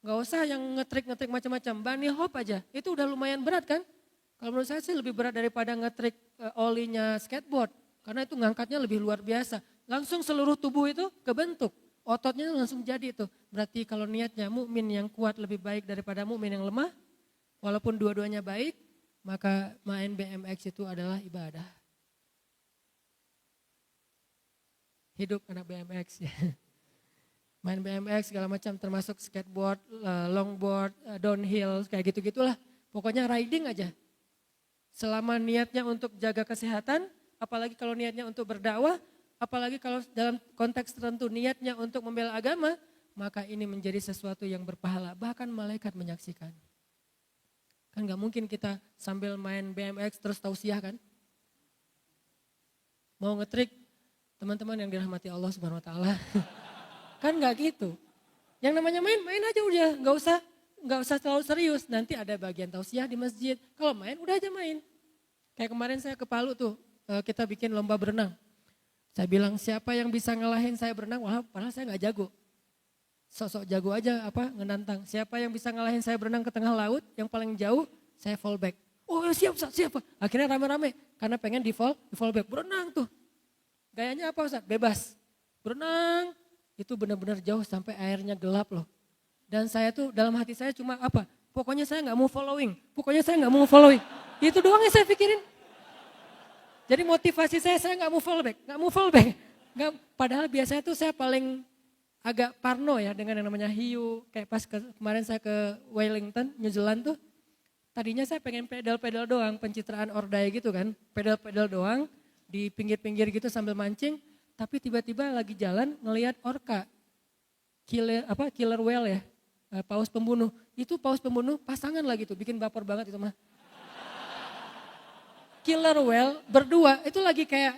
gak usah yang ngetrik-ngetrik macam-macam, bunny hop aja, itu udah lumayan berat kan? Kalau menurut saya sih lebih berat daripada ngetrik olinya skateboard. Karena itu ngangkatnya lebih luar biasa. Langsung seluruh tubuh itu kebentuk. Ototnya langsung jadi itu. Berarti kalau niatnya mukmin yang kuat lebih baik daripada mukmin yang lemah. Walaupun dua-duanya baik, maka main BMX itu adalah ibadah. Hidup anak BMX ya. Main BMX segala macam termasuk skateboard, longboard, downhill kayak gitu-gitulah. Pokoknya riding aja. Selama niatnya untuk jaga kesehatan, apalagi kalau niatnya untuk berdakwah, apalagi kalau dalam konteks tertentu niatnya untuk membela agama, maka ini menjadi sesuatu yang berpahala. Bahkan malaikat menyaksikan. Kan gak mungkin kita sambil main BMX terus tausiah kan. Mau ngetrik, teman-teman yang dirahmati Allah Subhanahu Wa Taala, kan gak gitu. Yang namanya main aja udah, gak usah terlalu serius. Nanti ada bagian tausiah di masjid. Kalau main udah aja main. Kayak kemarin saya ke Palu tuh, kita bikin lomba berenang. Saya bilang siapa yang bisa ngalahin saya berenang, wah padahal saya gak jago. Sok-sok jago aja ngenantang. Siapa yang bisa ngalahin saya berenang ke tengah laut, yang paling jauh saya fallback. Oh siap. Akhirnya rame-rame karena pengen di fallback. Berenang tuh. Gayanya apa Ustaz? Bebas. Berenang itu benar-benar jauh sampai airnya gelap loh. Dan saya tuh dalam hati saya cuma apa? Pokoknya saya gak mau following. Itu doang yang saya pikirin. Jadi motivasi saya gak mau fallback. Padahal biasanya tuh saya paling agak parno ya dengan yang namanya hiu. Kayak pas kemarin saya ke Wellington, New Zealand tuh. Tadinya saya pengen pedal-pedal doang, pencitraan ordai gitu kan. Pedal-pedal doang di pinggir-pinggir gitu sambil mancing. Tapi tiba-tiba lagi jalan ngelihat orca. Killer whale ya. Paus pembunuh. Itu paus pembunuh pasangan lagi tuh, bikin baper banget itu mah. Killer whale berdua itu lagi kayak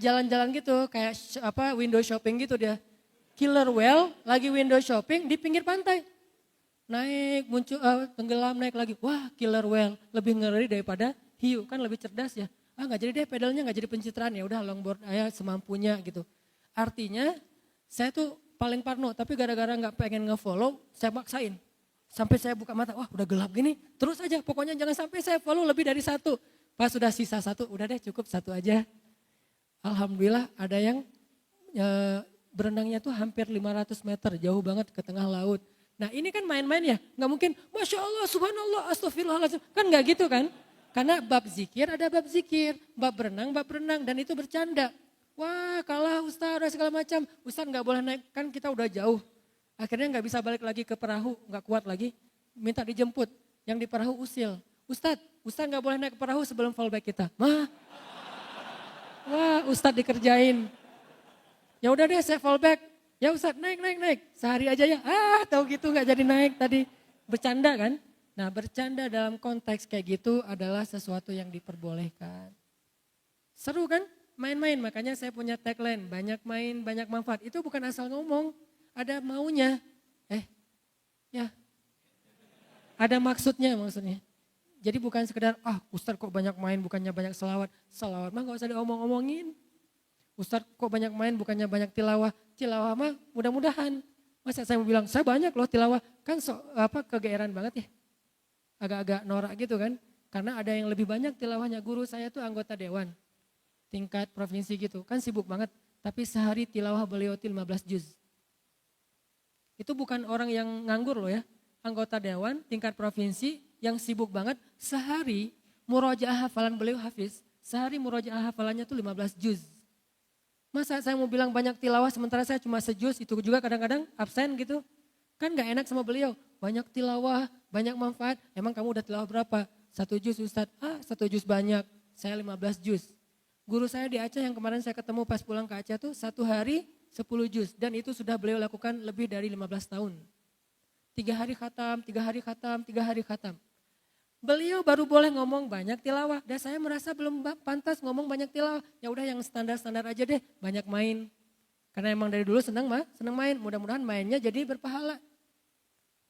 jalan-jalan gitu, kayak window shopping gitu dia. Killer whale lagi window shopping di pinggir pantai. Naik, muncul, tenggelam, naik lagi. Wah killer whale, lebih ngeri daripada hiu, kan lebih cerdas ya. Gak jadi deh pedalnya, gak jadi pencitraan, ya udah longboard aja semampunya gitu. Artinya saya tuh paling parno, tapi gara-gara gak pengen nge-follow, saya maksain. Sampai saya buka mata, wah udah gelap gini, terus aja pokoknya jangan sampai saya follow lebih dari satu. Pas sudah sisa satu, udah deh cukup satu aja. Alhamdulillah ada yang berenangnya tuh hampir 500 meter, jauh banget ke tengah laut. Nah ini kan main-main ya, nggak mungkin Masya Allah, Subhanallah, Astagfirullahaladzim. Kan nggak gitu kan? Karena bab zikir ada bab zikir, bab berenang, dan itu bercanda. Wah kalah Ustaz, ada segala macam. Ustaz nggak boleh naik, kan kita udah jauh. Akhirnya nggak bisa balik lagi ke perahu, nggak kuat lagi. Minta dijemput, yang di perahu usil. Ustaz nggak boleh naik ke perahu sebelum fallback kita. Wah Ustaz dikerjain. Ya udah deh saya fallback. Ya Ustaz naik. Sehari aja ya. Tahu gitu nggak jadi naik tadi. Bercanda kan? Nah bercanda dalam konteks kayak gitu adalah sesuatu yang diperbolehkan. Seru kan? Main-main. Makanya saya punya tagline. Banyak main, banyak manfaat. Itu bukan asal ngomong. Ada maunya. Ya. Ada maksudnya. Jadi bukan sekedar, Ustaz kok banyak main bukannya banyak selawat. Selawat mah gak usah diomong-omongin. Ustaz kok banyak main bukannya banyak tilawah. Tilawah mah mudah-mudahan. Masa saya mau bilang, saya banyak loh tilawah. Kan kegeeran banget ya. Agak-agak norak gitu kan. Karena ada yang lebih banyak tilawahnya. Guru saya tuh anggota dewan. Tingkat provinsi gitu. Kan sibuk banget. Tapi sehari tilawah beliau 15 juz. Itu bukan orang yang nganggur loh ya. Anggota dewan tingkat provinsi yang sibuk banget, sehari murojaah hafalan beliau hafiz, sehari murojaah hafalannya tuh 15 juz. Masa saya mau bilang banyak tilawah sementara saya cuma sejuz, itu juga kadang-kadang absen gitu. Kan gak enak sama beliau, banyak tilawah, banyak manfaat, emang kamu udah tilawah berapa? 1 juz Ustaz, 1 juz banyak, saya 15 juz. Guru saya di Aceh yang kemarin saya ketemu pas pulang ke Aceh tuh 1 hari 10 juz dan itu sudah beliau lakukan lebih dari 15 tahun. 3 hari khatam, 3 hari khatam, 3 hari khatam. Beliau baru boleh ngomong banyak tilawah dan saya merasa belum pantas ngomong banyak tilawah. Ya udah yang standar-standar aja deh, banyak main. Karena emang dari dulu senang main. Mudah-mudahan mainnya jadi berpahala.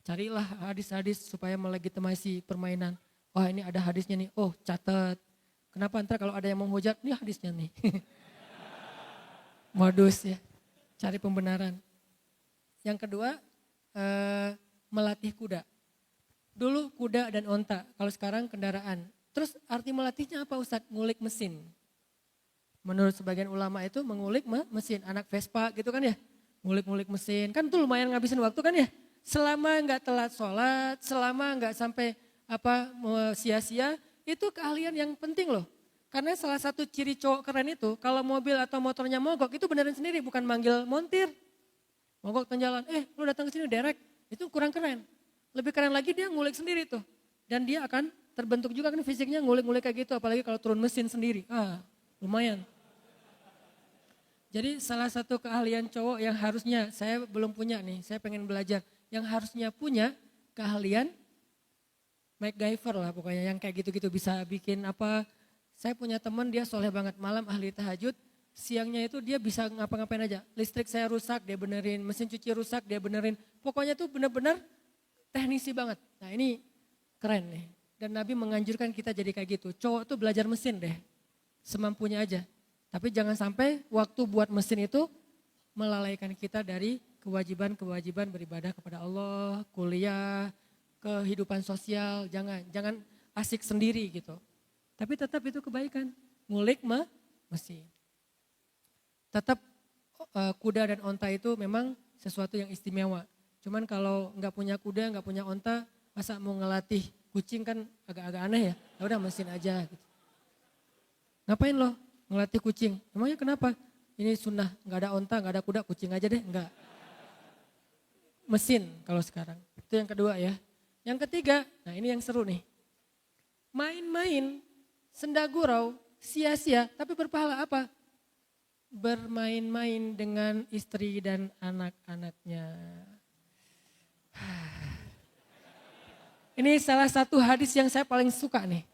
Carilah hadis-hadis supaya melegitimasi permainan. Wah ini ada hadisnya nih, catat. Kenapa ntar kalau ada yang menghujat, ini hadisnya nih. Modus ya, cari pembenaran. Yang kedua, melatih kuda. Dulu kuda dan onta, kalau sekarang kendaraan. Terus arti melatihnya apa Ustadz? Ngulik mesin. Menurut sebagian ulama itu mengulik mesin, anak Vespa gitu kan ya. Ngulik-ngulik mesin, kan tuh lumayan ngabisin waktu kan ya. Selama nggak telat sholat, selama nggak sampai sia-sia, itu keahlian yang penting loh. Karena salah satu ciri cowok keren itu, kalau mobil atau motornya mogok itu benerin sendiri, bukan manggil montir. Mogok tengah jalan, lu datang ke sini derek, itu kurang keren. Lebih keren lagi dia ngulik sendiri tuh. Dan dia akan terbentuk juga kan fisiknya ngulik-ngulik kayak gitu. Apalagi kalau turun mesin sendiri. Lumayan. Jadi salah satu keahlian cowok yang harusnya saya belum punya nih. Saya pengen belajar. Yang harusnya punya keahlian MacGyver lah pokoknya. Yang kayak gitu-gitu bisa bikin apa. Saya punya teman dia soleh banget. Malam ahli tahajud. Siangnya itu dia bisa ngapa-ngapain aja. Listrik saya rusak dia benerin. Mesin cuci rusak dia benerin. Pokoknya tuh bener-bener teknisi banget. Nah ini keren nih. Dan Nabi menganjurkan kita jadi kayak gitu. Cowok tuh belajar mesin deh. Semampunya aja. Tapi jangan sampai waktu buat mesin itu melalaikan kita dari kewajiban-kewajiban beribadah kepada Allah, kuliah, kehidupan sosial. Jangan asik sendiri gitu. Tapi tetap itu kebaikan. Ngulik mesin. Tetap kuda dan onta itu memang sesuatu yang istimewa. Cuman kalau nggak punya kuda, nggak punya onta, masa mau ngelatih kucing kan agak-agak aneh ya. Ya udah mesin aja gitu. Ngapain lo ngelatih kucing? Emangnya kenapa? Ini sunnah, nggak ada onta, nggak ada kuda, kucing aja deh, enggak. Mesin kalau sekarang. Itu yang kedua ya. Yang ketiga, nah ini yang seru nih. Main-main, senda gurau, sia-sia, tapi berpahala apa? Bermain-main dengan istri dan anak-anaknya. Ini salah satu hadis yang saya paling suka nih.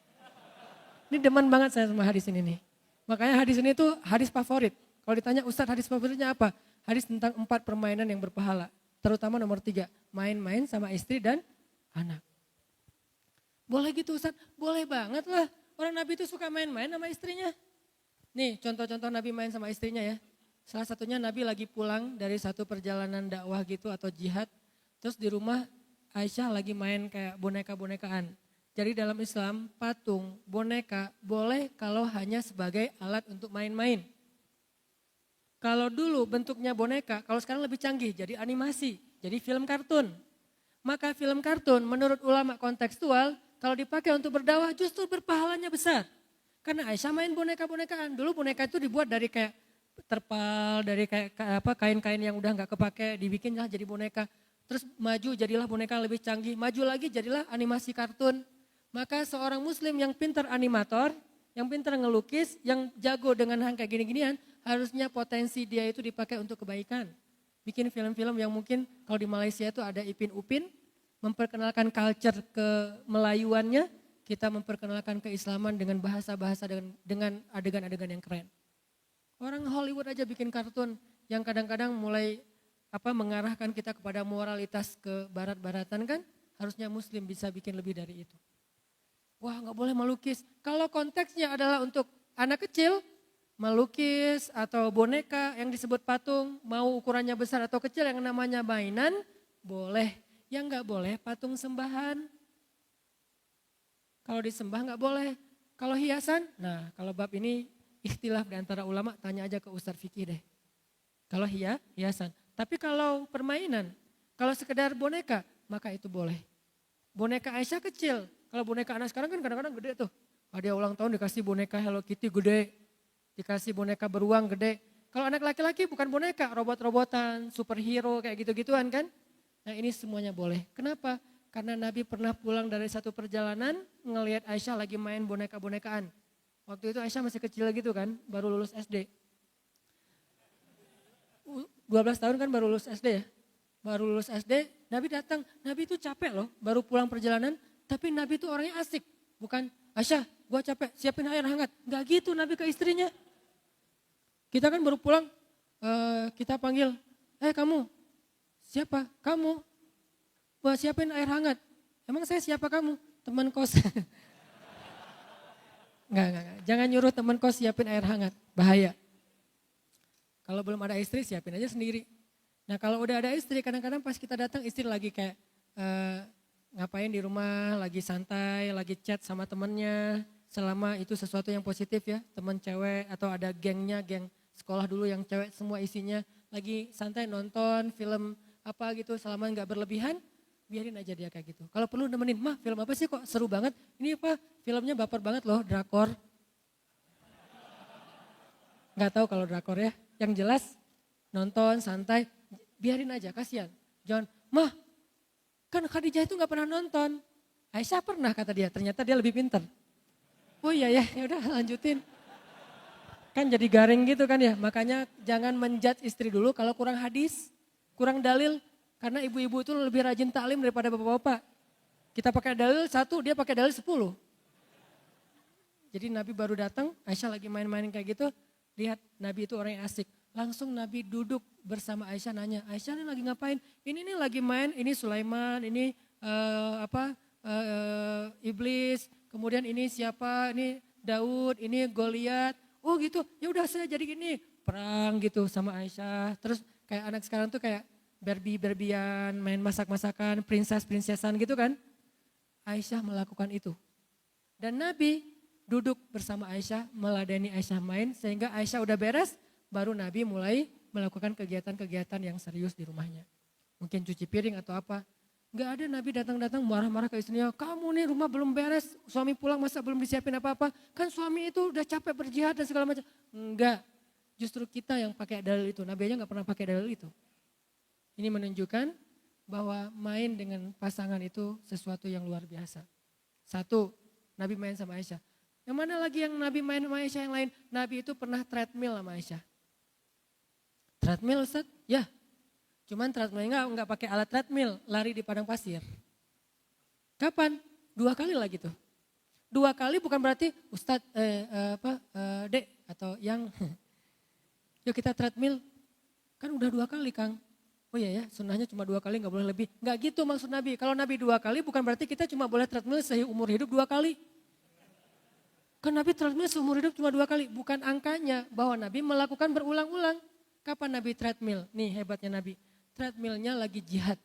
Ini demen banget saya sama hadis ini nih. Makanya hadis ini tuh hadis favorit. Kalau ditanya Ustadz hadis favoritnya apa? Hadis tentang 4 permainan yang berpahala. Terutama nomor 3, main-main sama istri dan anak. Boleh gitu Ustadz? Boleh banget lah. Orang Nabi itu suka main-main sama istrinya. Nih contoh-contoh Nabi main sama istrinya ya. Salah satunya Nabi lagi pulang dari satu perjalanan dakwah gitu atau jihad. Terus di rumah Aisyah lagi main kayak boneka-bonekaan. Jadi dalam Islam patung, boneka boleh kalau hanya sebagai alat untuk main-main. Kalau dulu bentuknya boneka, kalau sekarang lebih canggih jadi animasi, jadi film kartun. Maka film kartun menurut ulama kontekstual kalau dipakai untuk berdakwah justru berpahalanya besar. Karena Aisyah main boneka-bonekaan. Dulu boneka itu dibuat dari kayak terpal, dari kayak kain-kain yang udah nggak kepake, dibikinlah jadi boneka. Terus maju jadilah boneka lebih canggih, maju lagi jadilah animasi kartun. Maka seorang muslim yang pintar animator, yang pintar ngelukis, yang jago dengan hal kayak gini-ginian, harusnya potensi dia itu dipakai untuk kebaikan. Bikin film-film yang mungkin kalau di Malaysia itu ada Ipin Upin, memperkenalkan culture ke Melayuannya, kita memperkenalkan keislaman dengan bahasa-bahasa dengan adegan-adegan yang keren. Orang Hollywood aja bikin kartun yang kadang-kadang mulai mengarahkan kita kepada moralitas ke barat-baratan kan, harusnya muslim bisa bikin lebih dari itu. Wah nggak boleh melukis. Kalau konteksnya adalah untuk anak kecil, melukis atau boneka yang disebut patung, mau ukurannya besar atau kecil yang namanya mainan, boleh. Yang nggak boleh patung sembahan. Kalau disembah nggak boleh. Kalau hiasan, nah kalau bab ini ikhtilaf di antara ulama, tanya aja ke Ustadz Fikih deh. Kalau hiasan. Tapi kalau permainan, kalau sekedar boneka, maka itu boleh. Boneka Aisyah kecil. Kalau boneka anak sekarang kan kadang-kadang gede tuh. Ada ulang tahun dikasih boneka Hello Kitty gede. Dikasih boneka beruang gede. Kalau anak laki-laki bukan boneka, robot-robotan, superhero kayak gitu-gituan kan. Nah ini semuanya boleh. Kenapa? Karena Nabi pernah pulang dari satu perjalanan ngelihat Aisyah lagi main boneka-bonekaan. Waktu itu Aisyah masih kecil gitu kan, baru lulus SD. 12 tahun kan baru lulus SD ya. Baru lulus SD, Nabi datang. Nabi itu capek loh, baru pulang perjalanan. Tapi Nabi itu orangnya asik. Bukan, Aisyah gue capek, siapin air hangat. Gak gitu Nabi ke istrinya. Kita kan baru pulang, kita panggil, kamu, siapa? Kamu, buat siapin air hangat. Emang saya siapa kamu? Teman kos. Enggak. Jangan nyuruh teman kos siapin air hangat, bahaya. Kalau belum ada istri siapin aja sendiri. Nah kalau udah ada istri, kadang-kadang pas kita datang istri lagi kayak ngapain di rumah, lagi santai, lagi chat sama temennya. Selama itu sesuatu yang positif ya, teman cewek atau ada gengnya, geng sekolah dulu yang cewek semua isinya. Lagi santai nonton film apa gitu, selama nggak berlebihan, biarin aja dia kayak gitu. Kalau perlu nemenin, mah film apa sih kok seru banget? Ini apa, filmnya baper banget loh, drakor. Nggak tahu kalau drakor ya, yang jelas nonton santai, biarin aja, kasihan. Jangan, mah kan Khadijah itu nggak pernah nonton. Aisyah pernah kata dia, ternyata dia lebih pintar. Oh iya ya, udah lanjutin. Kan jadi garing gitu kan ya, makanya jangan menjudge istri dulu kalau kurang hadis, kurang dalil. Karena ibu-ibu itu lebih rajin taklim daripada bapak-bapak. Kita pakai dalil 1, dia pakai dalil 10. Jadi Nabi baru datang, Aisyah lagi main-main kayak gitu, lihat Nabi itu orang yang asik. Langsung Nabi duduk bersama Aisyah nanya, Aisyah ini lagi ngapain? Ini nih lagi main, ini Sulaiman, ini iblis, kemudian ini siapa, ini Daud, ini Goliat. Oh gitu, ya udah saya jadi gini, perang gitu sama Aisyah. Terus kayak anak sekarang tuh kayak Barbie-Barbian, main masak-masakan, princess-princessan gitu kan. Aisyah melakukan itu. Dan Nabi duduk bersama Aisyah, meladeni Aisyah main, sehingga Aisyah udah beres, baru Nabi mulai melakukan kegiatan-kegiatan yang serius di rumahnya. Mungkin cuci piring atau apa. Enggak ada Nabi datang-datang marah-marah ke istrinya, kamu nih rumah belum beres, suami pulang masa belum disiapin apa-apa. Kan suami itu udah capek berjihad dan segala macam. Enggak, justru kita yang pakai dalil itu. Nabi aja gak pernah pakai dalil itu. Ini menunjukkan bahwa main dengan pasangan itu sesuatu yang luar biasa. 1, Nabi main sama Aisyah. Yang mana lagi yang Nabi main sama Aisyah yang lain? Nabi itu pernah treadmill sama Aisyah. Treadmill Ustaz? Ya. Cuman treadmillnya enggak pakai alat treadmill, lari di padang pasir. Kapan? 2 kali lagi tuh. 2 kali bukan berarti Ustaz, Dek atau yang, yuk kita treadmill. Kan udah 2 kali Kang. Oh iya ya, sunnahnya cuma 2 kali, nggak boleh lebih. Nggak gitu maksud Nabi. Kalau Nabi 2 kali bukan berarti kita cuma boleh treadmill seumur hidup 2 kali. Kan Nabi treadmill seumur hidup cuma 2 kali. Bukan angkanya bahwa Nabi melakukan berulang-ulang. Kapan Nabi treadmill? Nih hebatnya Nabi. Treadmillnya lagi jihad.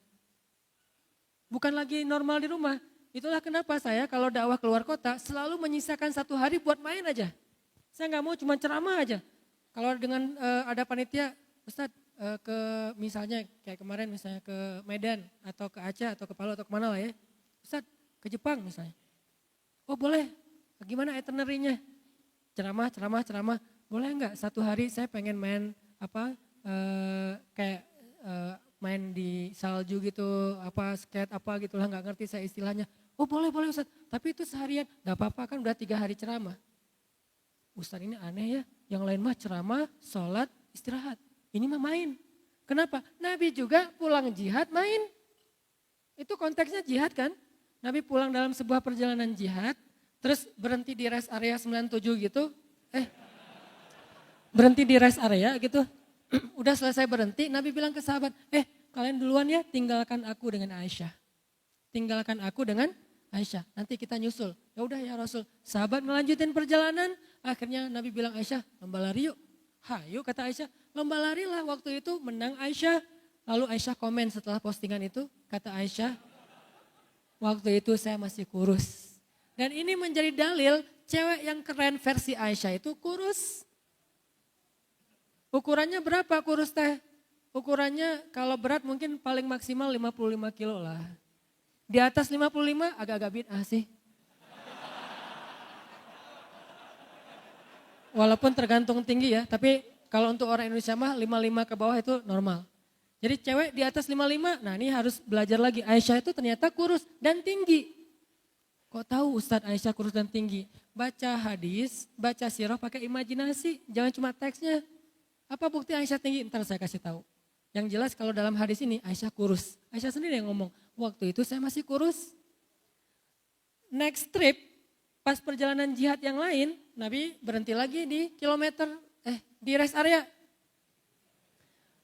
Bukan lagi normal di rumah. Itulah kenapa saya kalau dakwah keluar kota selalu menyisakan 1 hari buat main aja. Saya nggak mau cuma ceramah aja. Kalau dengan ada panitia, Ustadz ke misalnya kayak kemarin misalnya ke Medan atau ke Aceh atau ke Palu atau kemana lah ya. Ustadz ke Jepang misalnya. Oh boleh, gimana itinerary-nya? Ceramah. Boleh nggak 1 hari saya pengen main kayak main di salju gitu, skate gitu lah, nggak ngerti saya istilahnya. Oh boleh Ustaz, tapi itu seharian, nggak apa-apa kan udah 3 hari ceramah. Ustaz ini aneh ya, yang lain mah ceramah, sholat, istirahat. Ini mah main. Kenapa? Nabi juga pulang jihad main. Itu konteksnya jihad kan? Nabi pulang dalam sebuah perjalanan jihad, terus berhenti di rest area 97 gitu. Berhenti di rest area gitu. Udah selesai berhenti, Nabi bilang ke sahabat, kalian duluan ya, tinggalkan aku dengan Aisyah. Tinggalkan aku dengan Aisyah, nanti kita nyusul. Ya udah ya Rasul, sahabat melanjutin perjalanan, akhirnya Nabi bilang Aisyah, lomba lari yuk. Hayu kata Aisyah, lomba lari lah waktu itu menang Aisyah. Lalu Aisyah komen setelah postingan itu, kata Aisyah, waktu itu saya masih kurus. Dan ini menjadi dalil cewek yang keren versi Aisyah itu kurus. Ukurannya berapa kurus teh? Ukurannya kalau berat mungkin paling maksimal 55 kilo lah. Di atas 55 agak-agak bid'ah sih. Walaupun tergantung tinggi ya, tapi kalau untuk orang Indonesia mah 55 ke bawah itu normal. Jadi cewek di atas 55, nah ini harus belajar lagi. Aisyah itu ternyata kurus dan tinggi. Kok tahu Ustadz Aisyah kurus dan tinggi? Baca hadis, baca sirah pakai imajinasi, jangan cuma teksnya. Apa bukti Aisyah tinggi? Ntar saya kasih tahu. Yang jelas kalau dalam hadis ini Aisyah kurus. Aisyah sendiri yang ngomong, waktu itu saya masih kurus. Next trip, pas perjalanan jihad yang lain, Nabi berhenti lagi di di rest area.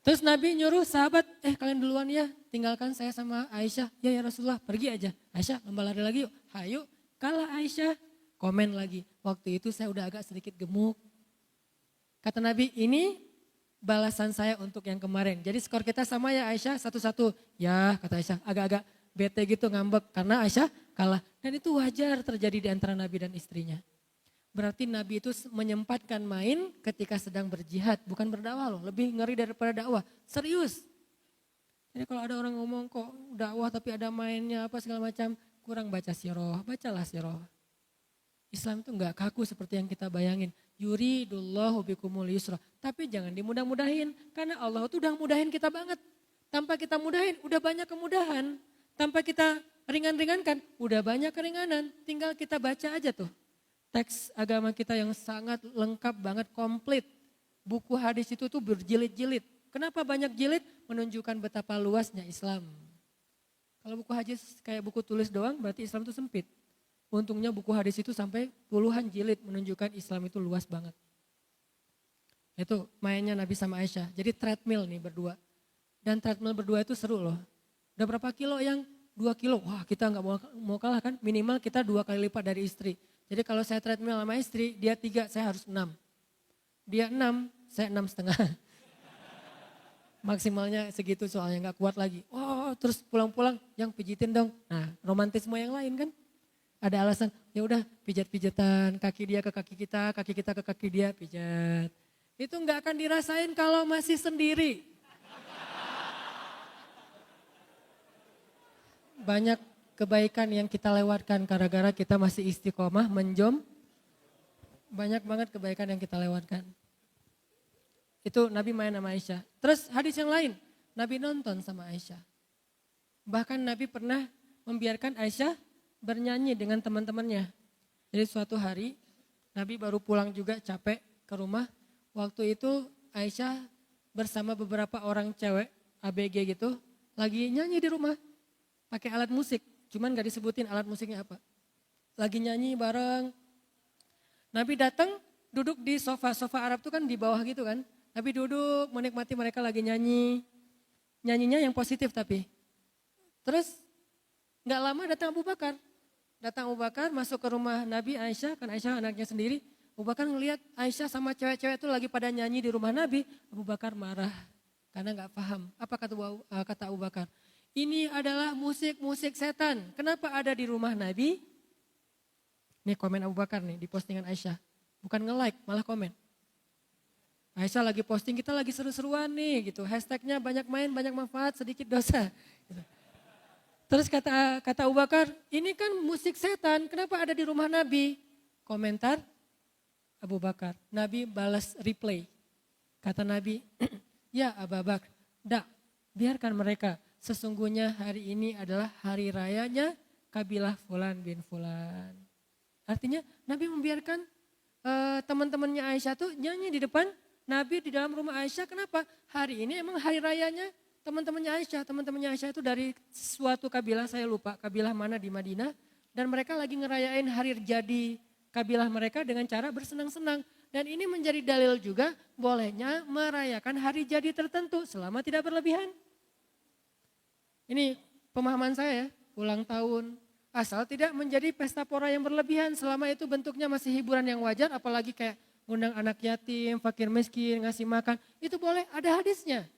Terus Nabi nyuruh sahabat, kalian duluan ya, tinggalkan saya sama Aisyah. Ya Rasulullah, pergi aja. Aisyah, lomba lari lagi yuk. Hayu, kalah Aisyah. Komen lagi, waktu itu saya udah agak sedikit gemuk. Kata Nabi, ini balasan saya untuk yang kemarin. Jadi skor kita sama ya Aisyah, 1-1. Ya kata Aisyah, agak-agak bete gitu ngambek karena Aisyah kalah. Dan itu wajar terjadi di antara Nabi dan istrinya. Berarti Nabi itu menyempatkan main ketika sedang berjihad, bukan berdakwah loh. Lebih ngeri daripada dakwah, serius. Jadi kalau ada orang ngomong kok dakwah tapi ada mainnya apa segala macam, kurang baca sirah, bacalah sirah. Islam itu enggak kaku seperti yang kita bayangin. Yuridullahu bikumul yusra. Tapi jangan dimudah-mudahin. Karena Allah itu udah mudahin kita banget. Tanpa kita mudahin, udah banyak kemudahan. Tanpa kita ringan-ringankan, udah banyak keringanan. Tinggal kita baca aja tuh. Teks agama kita yang sangat lengkap banget, komplit. Buku hadis itu tuh berjilid-jilid. Kenapa banyak jilid? Menunjukkan betapa luasnya Islam. Kalau buku hadis kayak buku tulis doang, berarti Islam itu sempit. Untungnya buku hadis itu sampai puluhan jilid menunjukkan Islam itu luas banget. Itu mainnya Nabi sama Aisyah. Jadi treadmill nih berdua. Dan treadmill berdua itu seru loh. Udah berapa kilo yang 2 kilo? Wah kita nggak mau kalah kan. Minimal kita 2 kali lipat dari istri. Jadi kalau saya treadmill sama istri, dia 3, saya harus 6. Dia 6, saya 6,5. Maksimalnya segitu soalnya nggak kuat lagi. Oh terus pulang-pulang yang pijitin dong. Nah romantisme yang lain kan. Ada alasan, ya udah pijat-pijatan, kaki dia ke kaki kita ke kaki dia, pijat. Itu nggak akan dirasain kalau masih sendiri. Banyak kebaikan yang kita lewatkan gara-gara kita masih istiqomah, menjom. Banyak banget kebaikan yang kita lewatkan. Itu Nabi main sama Aisyah. Terus hadis yang lain, Nabi nonton sama Aisyah. Bahkan Nabi pernah membiarkan Aisyah bernyanyi dengan teman-temannya. Jadi suatu hari Nabi baru pulang juga capek ke rumah. Waktu itu Aisyah bersama beberapa orang cewek ABG gitu lagi nyanyi di rumah pakai alat musik. Cuman gak disebutin alat musiknya apa. Lagi nyanyi bareng. Nabi datang duduk di sofa Arab tuh kan di bawah gitu kan. Nabi duduk menikmati mereka lagi nyanyi. Nyanyinya yang positif tapi. Terus gak lama datang Abu Bakar. Datang Abu Bakar masuk ke rumah Nabi Aisyah, kan Aisyah anaknya sendiri. Abu Bakar ngelihat Aisyah sama cewek-cewek itu lagi pada nyanyi di rumah Nabi. Abu Bakar marah karena gak paham. Apa kata Abu Bakar? ini adalah musik-musik setan. Kenapa ada di rumah Nabi? Nih komen Abu Bakar nih di postingan Aisyah. Bukan nge-like, malah komen. Aisyah lagi posting, kita lagi seru-seruan nih gitu. Hashtagnya banyak main, banyak manfaat, sedikit dosa. Gitu. Terus kata Abu Bakar, ini kan musik setan, kenapa ada di rumah Nabi? Komentar Abu Bakar, Nabi balas replay. Kata Nabi, ya Abu Bakar, biarkan mereka. Sesungguhnya hari ini adalah hari rayanya kabilah Fulan bin Fulan. Artinya Nabi membiarkan teman-temannya Aisyah tuh nyanyi di depan Nabi di dalam rumah Aisyah. Kenapa? Hari ini emang hari rayanya teman-temannya Aisyah. Teman-temannya Aisyah itu dari suatu kabilah, saya lupa kabilah mana di Madinah. Dan mereka lagi ngerayain hari jadi kabilah mereka dengan cara bersenang-senang. Dan ini menjadi dalil juga bolehnya merayakan hari jadi tertentu selama tidak berlebihan. Ini pemahaman saya ya, ulang tahun. Asal tidak menjadi pesta pora yang berlebihan, selama itu bentuknya masih hiburan yang wajar, apalagi kayak ngundang anak yatim, fakir miskin, ngasih makan, itu boleh, ada hadisnya.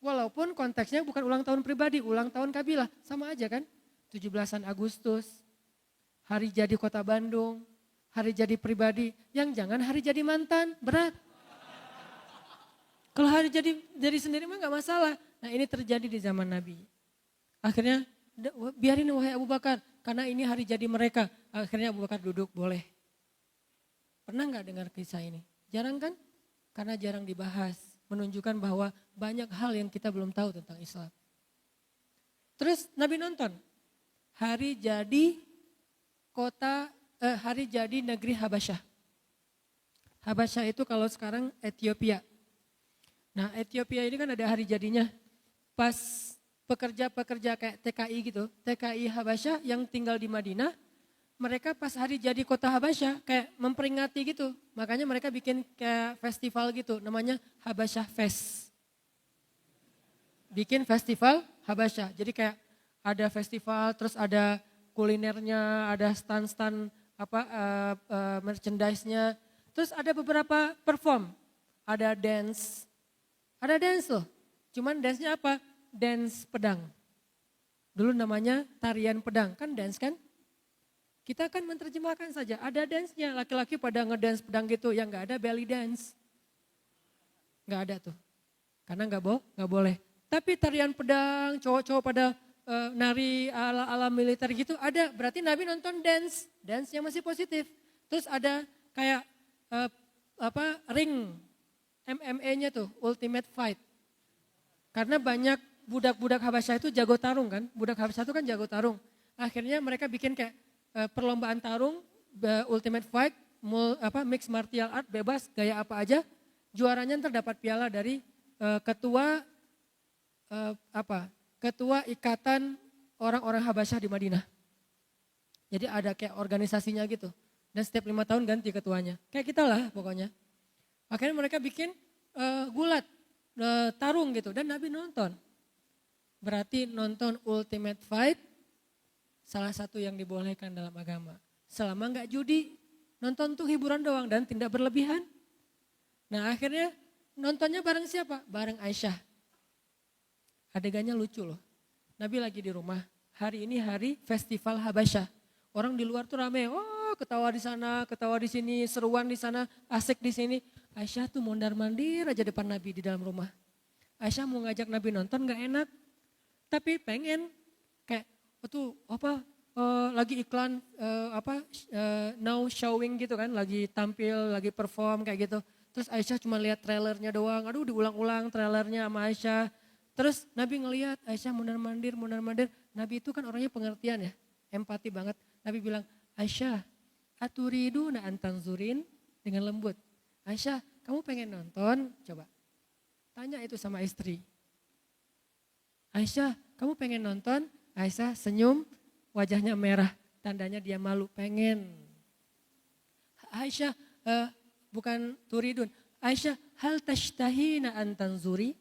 Walaupun konteksnya bukan ulang tahun pribadi, ulang tahun kabilah, sama aja kan. 17-an Agustus, hari jadi kota Bandung, hari jadi pribadi, yang jangan hari jadi mantan, berat. Kalau hari jadi sendiri mah gak masalah. Nah ini terjadi di zaman Nabi. Akhirnya biarin wahai Abu Bakar, karena ini hari jadi mereka. Akhirnya Abu Bakar duduk, boleh. Pernah gak dengar kisah ini? Jarang kan? Karena jarang dibahas. Menunjukkan bahwa banyak hal yang kita belum tahu tentang Islam. Terus Nabi nonton. Hari jadi hari jadi negeri Habasyah. Habasyah itu kalau sekarang Ethiopia. Nah Ethiopia ini kan ada hari jadinya. Pas pekerja-pekerja kayak TKI gitu, TKI Habasyah yang tinggal di Madinah, mereka pas hari jadi kota Habasyah kayak memperingati gitu. Makanya mereka bikin kayak festival gitu, namanya Habasyah Fest. Bikin festival Habasyah, jadi kayak ada festival, terus ada kulinernya, ada stand-stand merchandise-nya. Terus ada beberapa perform, ada dance loh. Cuman dance-nya apa? Dance pedang. Dulu namanya tarian pedang, kan dance kan? Kita kan menerjemahkan saja, ada dance-nya, laki-laki pada ngedance pedang gitu, yang gak ada belly dance. Gak ada tuh, karena gak boleh. Tapi tarian pedang, cowok-cowok pada nari ala militer gitu ada, berarti Nabi nonton dance yang masih positif. Terus ada kayak ring MMA-nya tuh, Ultimate Fight. Karena banyak budak-budak Habasyah itu jago tarung kan, budak Habasyah itu kan jago tarung. Akhirnya mereka bikin kayak perlombaan tarung, Ultimate Fight, mixed martial art, bebas, gaya apa aja. Juaranya terdapat piala dari ketua ikatan orang-orang Habasyah di Madinah. Jadi ada kayak organisasinya gitu. Dan setiap 5 tahun ganti ketuanya. Kayak kita lah pokoknya. Akhirnya mereka bikin gulat, tarung gitu. Dan Nabi nonton. Berarti nonton Ultimate Fight salah satu yang dibolehkan dalam agama. Selama gak judi, nonton tuh hiburan doang dan tidak berlebihan. Nah akhirnya nontonnya bareng siapa? Bareng Aisyah. Adegannya lucu loh. Nabi lagi di rumah. Hari ini hari festival Habasyah. Orang di luar tuh rame. Oh, ketawa di sana, ketawa di sini, seruan di sana, asik di sini. Aisyah tuh mondar-mandir aja depan Nabi di dalam rumah. Aisyah mau ngajak Nabi nonton gak enak. Tapi pengen kayak lagi iklan now showing gitu kan, lagi tampil, lagi perform kayak gitu. Terus Aisyah cuma lihat trailernya doang. Aduh, diulang-ulang trailernya sama Aisyah. Terus Nabi ngelihat Aisyah mondar-mandir. Nabi itu kan orangnya pengertian ya, empati banget. Nabi bilang, Aisyah, aturiduna an tanzurin, dengan lembut. Aisyah, kamu pengen nonton? Coba tanya itu sama istri. Aisyah, kamu pengen nonton? Aisyah senyum, wajahnya merah, tandanya dia malu, pengen. Aisyah, bukan turidun. Aisyah, hal tashtahina an tanzuri?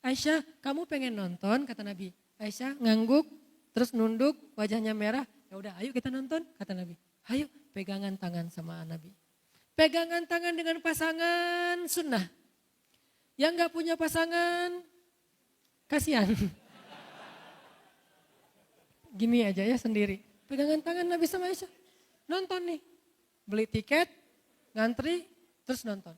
Aisyah, kamu pengen nonton? Kata Nabi. Aisyah ngangguk, terus nunduk, wajahnya merah. Ya udah, ayo kita nonton, kata Nabi. Ayo, pegangan tangan sama Nabi. Pegangan tangan dengan pasangan sunnah. Yang gak punya pasangan, kasihan. gini aja ya sendiri. Pegangan tangan Nabi sama Aisyah. Nonton nih. Beli tiket, ngantri, terus nonton.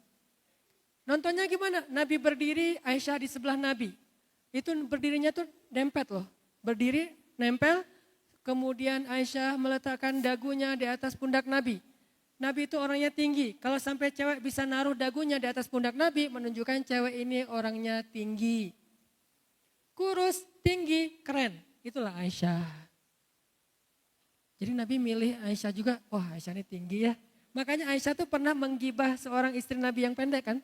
Nontonnya gimana? Nabi berdiri, Aisyah di sebelah Nabi. Itu berdirinya tuh dempet loh. Berdiri, nempel, kemudian Aisyah meletakkan dagunya di atas pundak Nabi. Nabi itu orangnya tinggi. Kalau sampai cewek bisa naruh dagunya di atas pundak Nabi, menunjukkan cewek ini orangnya tinggi. Kurus, tinggi, keren. Itulah Aisyah. Jadi Nabi milih Aisyah juga. Wah, Aisyah ini tinggi ya. Makanya Aisyah tuh pernah menggibah seorang istri Nabi yang pendek kan.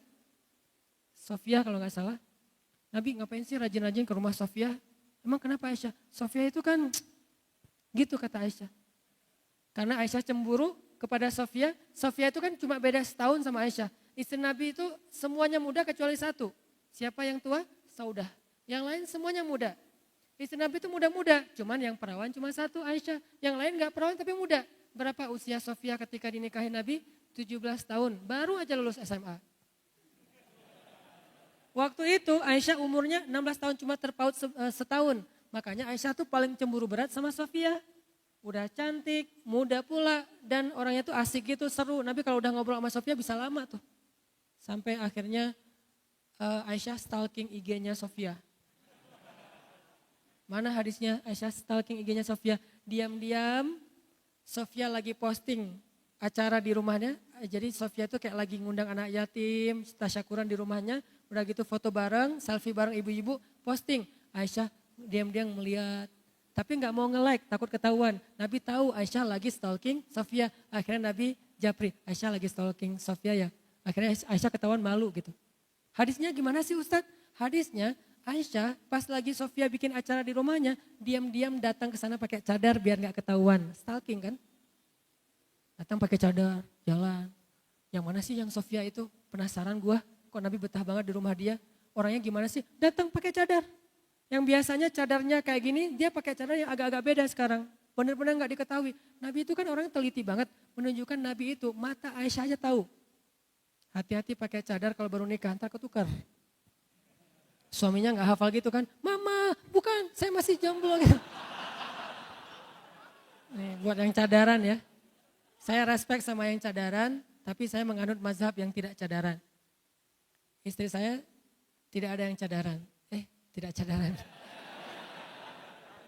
Sofia kalau nggak salah. Nabi ngapain sih rajin-rajin ke rumah Sofia? Emang kenapa Aisyah? Sofia itu kan gitu kata Aisyah. Karena Aisyah cemburu kepada Sofia. Sofia itu kan cuma beda setahun sama Aisyah. Istri Nabi itu semuanya muda kecuali satu. Siapa yang tua? Saudah. Yang lain semuanya muda. Istri Nabi itu muda-muda. Cuman yang perawan cuma satu Aisyah. Yang lain gak perawan tapi muda. Berapa usia Sofia ketika dinikahi Nabi? 17 tahun. Baru aja lulus SMA. Waktu itu Aisyah umurnya 16 tahun cuma terpaut setahun. Makanya Aisyah tuh paling cemburu berat sama Sofia. Udah cantik, muda pula, dan orangnya tuh asik gitu, seru. Nabi kalau udah ngobrol sama Sofia bisa lama tuh. Sampai akhirnya Aisyah stalking IG-nya Sofia. Mana hadisnya Aisyah stalking IG-nya Sofia? Diam-diam Sofia lagi posting acara di rumahnya. Jadi Sofia tuh kayak lagi ngundang anak yatim, tasyakuran di rumahnya. Udah gitu foto bareng, selfie bareng ibu-ibu, posting. Aisyah diam-diam melihat. Tapi nggak mau nge-like, takut ketahuan. Nabi tahu Aisyah lagi stalking Sofia. Akhirnya Nabi japri, Aisyah lagi stalking Sofia ya. Akhirnya Aisyah ketahuan malu gitu. Hadisnya gimana sih Ustadz? Hadisnya Aisyah pas lagi Sofia bikin acara di rumahnya, diam-diam datang ke sana pakai cadar biar nggak ketahuan. Stalking kan? Datang pakai cadar, jalan. Yang mana sih yang Sofia itu? Penasaran gua, kok Nabi betah banget di rumah dia. Orangnya gimana sih? Datang pakai cadar. Yang biasanya cadarnya kayak gini, dia pakai cadar yang agak-agak beda sekarang. Benar-benar nggak diketahui. Nabi itu kan orang teliti banget, menunjukkan Nabi itu mata Aisyah aja tahu. Hati-hati pakai cadar kalau baru nikah, ntar ketukar. Suaminya nggak hafal gitu kan, mama bukan, saya masih jomblo gitu. Nih, buat yang cadaran ya. Saya respect sama yang cadaran, tapi saya menganut mazhab yang tidak cadaran. Istri saya tidak ada yang cadaran. Tidak cadaran.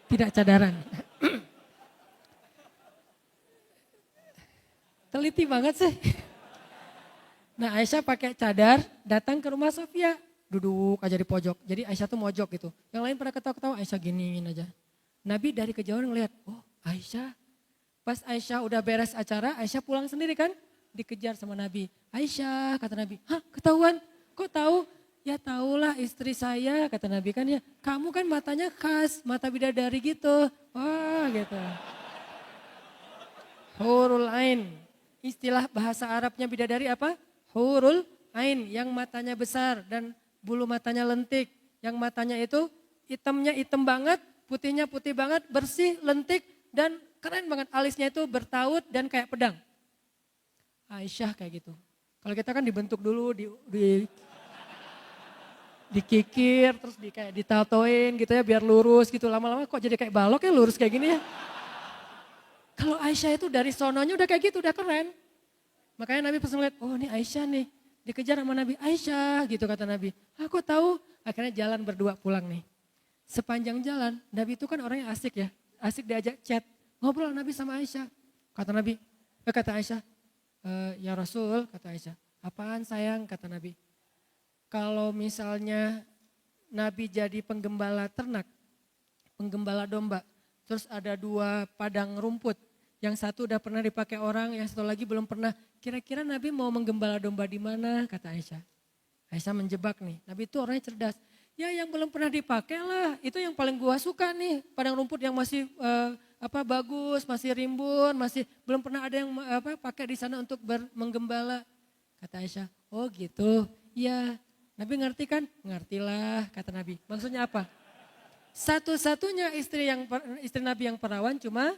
Tidak cadaran. Teliti banget sih. Nah Aisyah pakai cadar datang ke rumah Sofia. Duduk aja di pojok. Jadi Aisyah tuh mojok gitu. Yang lain pada ketawa-ketawa, Aisyah giniin aja. Nabi dari kejauhan ngeliat, oh Aisyah. Pas Aisyah udah beres acara, Aisyah pulang sendiri kan. Dikejar sama Nabi. Aisyah kata Nabi, hah ketahuan? Kok tahu? Ya tahulah istri saya kata Nabi kan ya. Kamu kan matanya khas, mata bidadari gitu. Wah gitu. Hurul Ain. Istilah bahasa Arabnya bidadari apa? Hurul Ain. Yang matanya besar dan bulu matanya lentik. Yang matanya itu hitamnya hitam banget, putihnya putih banget, bersih, lentik dan keren banget. Alisnya itu bertaut dan kayak pedang. Aisyah kayak gitu. Kalau kita kan dibentuk dulu, dikikir, terus kayak ditatoin gitu ya biar lurus gitu. Lama-lama kok jadi kayak balok ya lurus kayak gini ya. Kalau Aisyah itu dari sononya udah kayak gitu, udah keren. Makanya Nabi pas ngeliat, oh ini Aisyah nih. Dikejar sama Nabi, Aisyah gitu kata Nabi. Aku tahu, akhirnya jalan berdua pulang nih. Sepanjang jalan, Nabi itu kan orangnya asik ya. Asik diajak chat, ngobrol Nabi sama Aisyah. Kata Nabi, kata Aisyah, ya Rasul kata Aisyah. Apaan sayang kata Nabi. Kalau misalnya Nabi jadi penggembala ternak, penggembala domba, terus ada 2 padang rumput, yang satu udah pernah dipakai orang, yang satu lagi belum pernah. Kira-kira Nabi mau menggembala domba di mana? Kata Aisyah. Aisyah menjebak nih, Nabi itu orangnya cerdas. Ya yang belum pernah dipakai lah, itu yang paling gua suka nih, padang rumput yang masih bagus, masih rimbun, masih belum pernah ada yang pakai di sana untuk menggembala. Kata Aisyah, oh gitu, iya. Nabi ngerti kan? Ngertilah kata Nabi. Maksudnya apa? Satu-satunya istri Nabi yang perawan cuma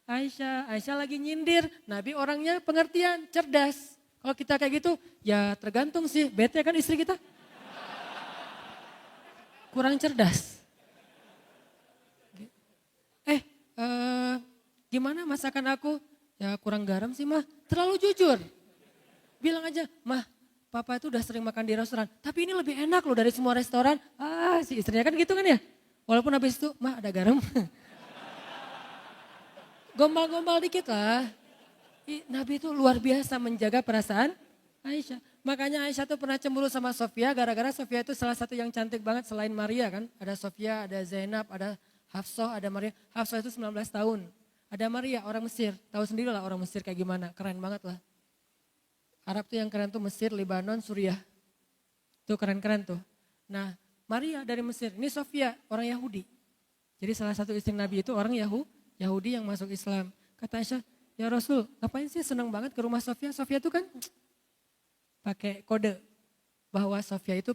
Aisyah. Aisyah lagi nyindir. Nabi orangnya pengertian, cerdas. Kalau kita kayak gitu ya tergantung sih. Bete kan istri kita? Kurang cerdas. Gimana masakan aku? Ya kurang garam sih mah. Terlalu jujur. Bilang aja, mah papa itu udah sering makan di restoran. Tapi ini lebih enak loh dari semua restoran. Ah si istrinya kan gitu kan ya. Walaupun habis itu, mah ada garam. Gombal-gombal dikit lah. Nabi itu luar biasa menjaga perasaan Aisyah. Makanya Aisyah tuh pernah cemburu sama Sofia gara-gara Sofia itu salah satu yang cantik banget selain Maria kan. Ada Sofia, ada Zainab, ada Hafsah, ada Maria. Hafsah itu 19 tahun. Ada Maria orang Mesir. Tahu sendiri lah orang Mesir kayak gimana. Keren banget lah. Arab tuh yang keren tuh Mesir, Lebanon, Suriah. Tuh keren-keren tuh. Nah Maria dari Mesir. Ini Sofia orang Yahudi. Jadi salah satu istri Nabi itu orang Yahudi yang masuk Islam. Kata Aisyah, ya Rasul ngapain sih senang banget ke rumah Sofia. Sofia itu kan pakai kode bahwa Sofia itu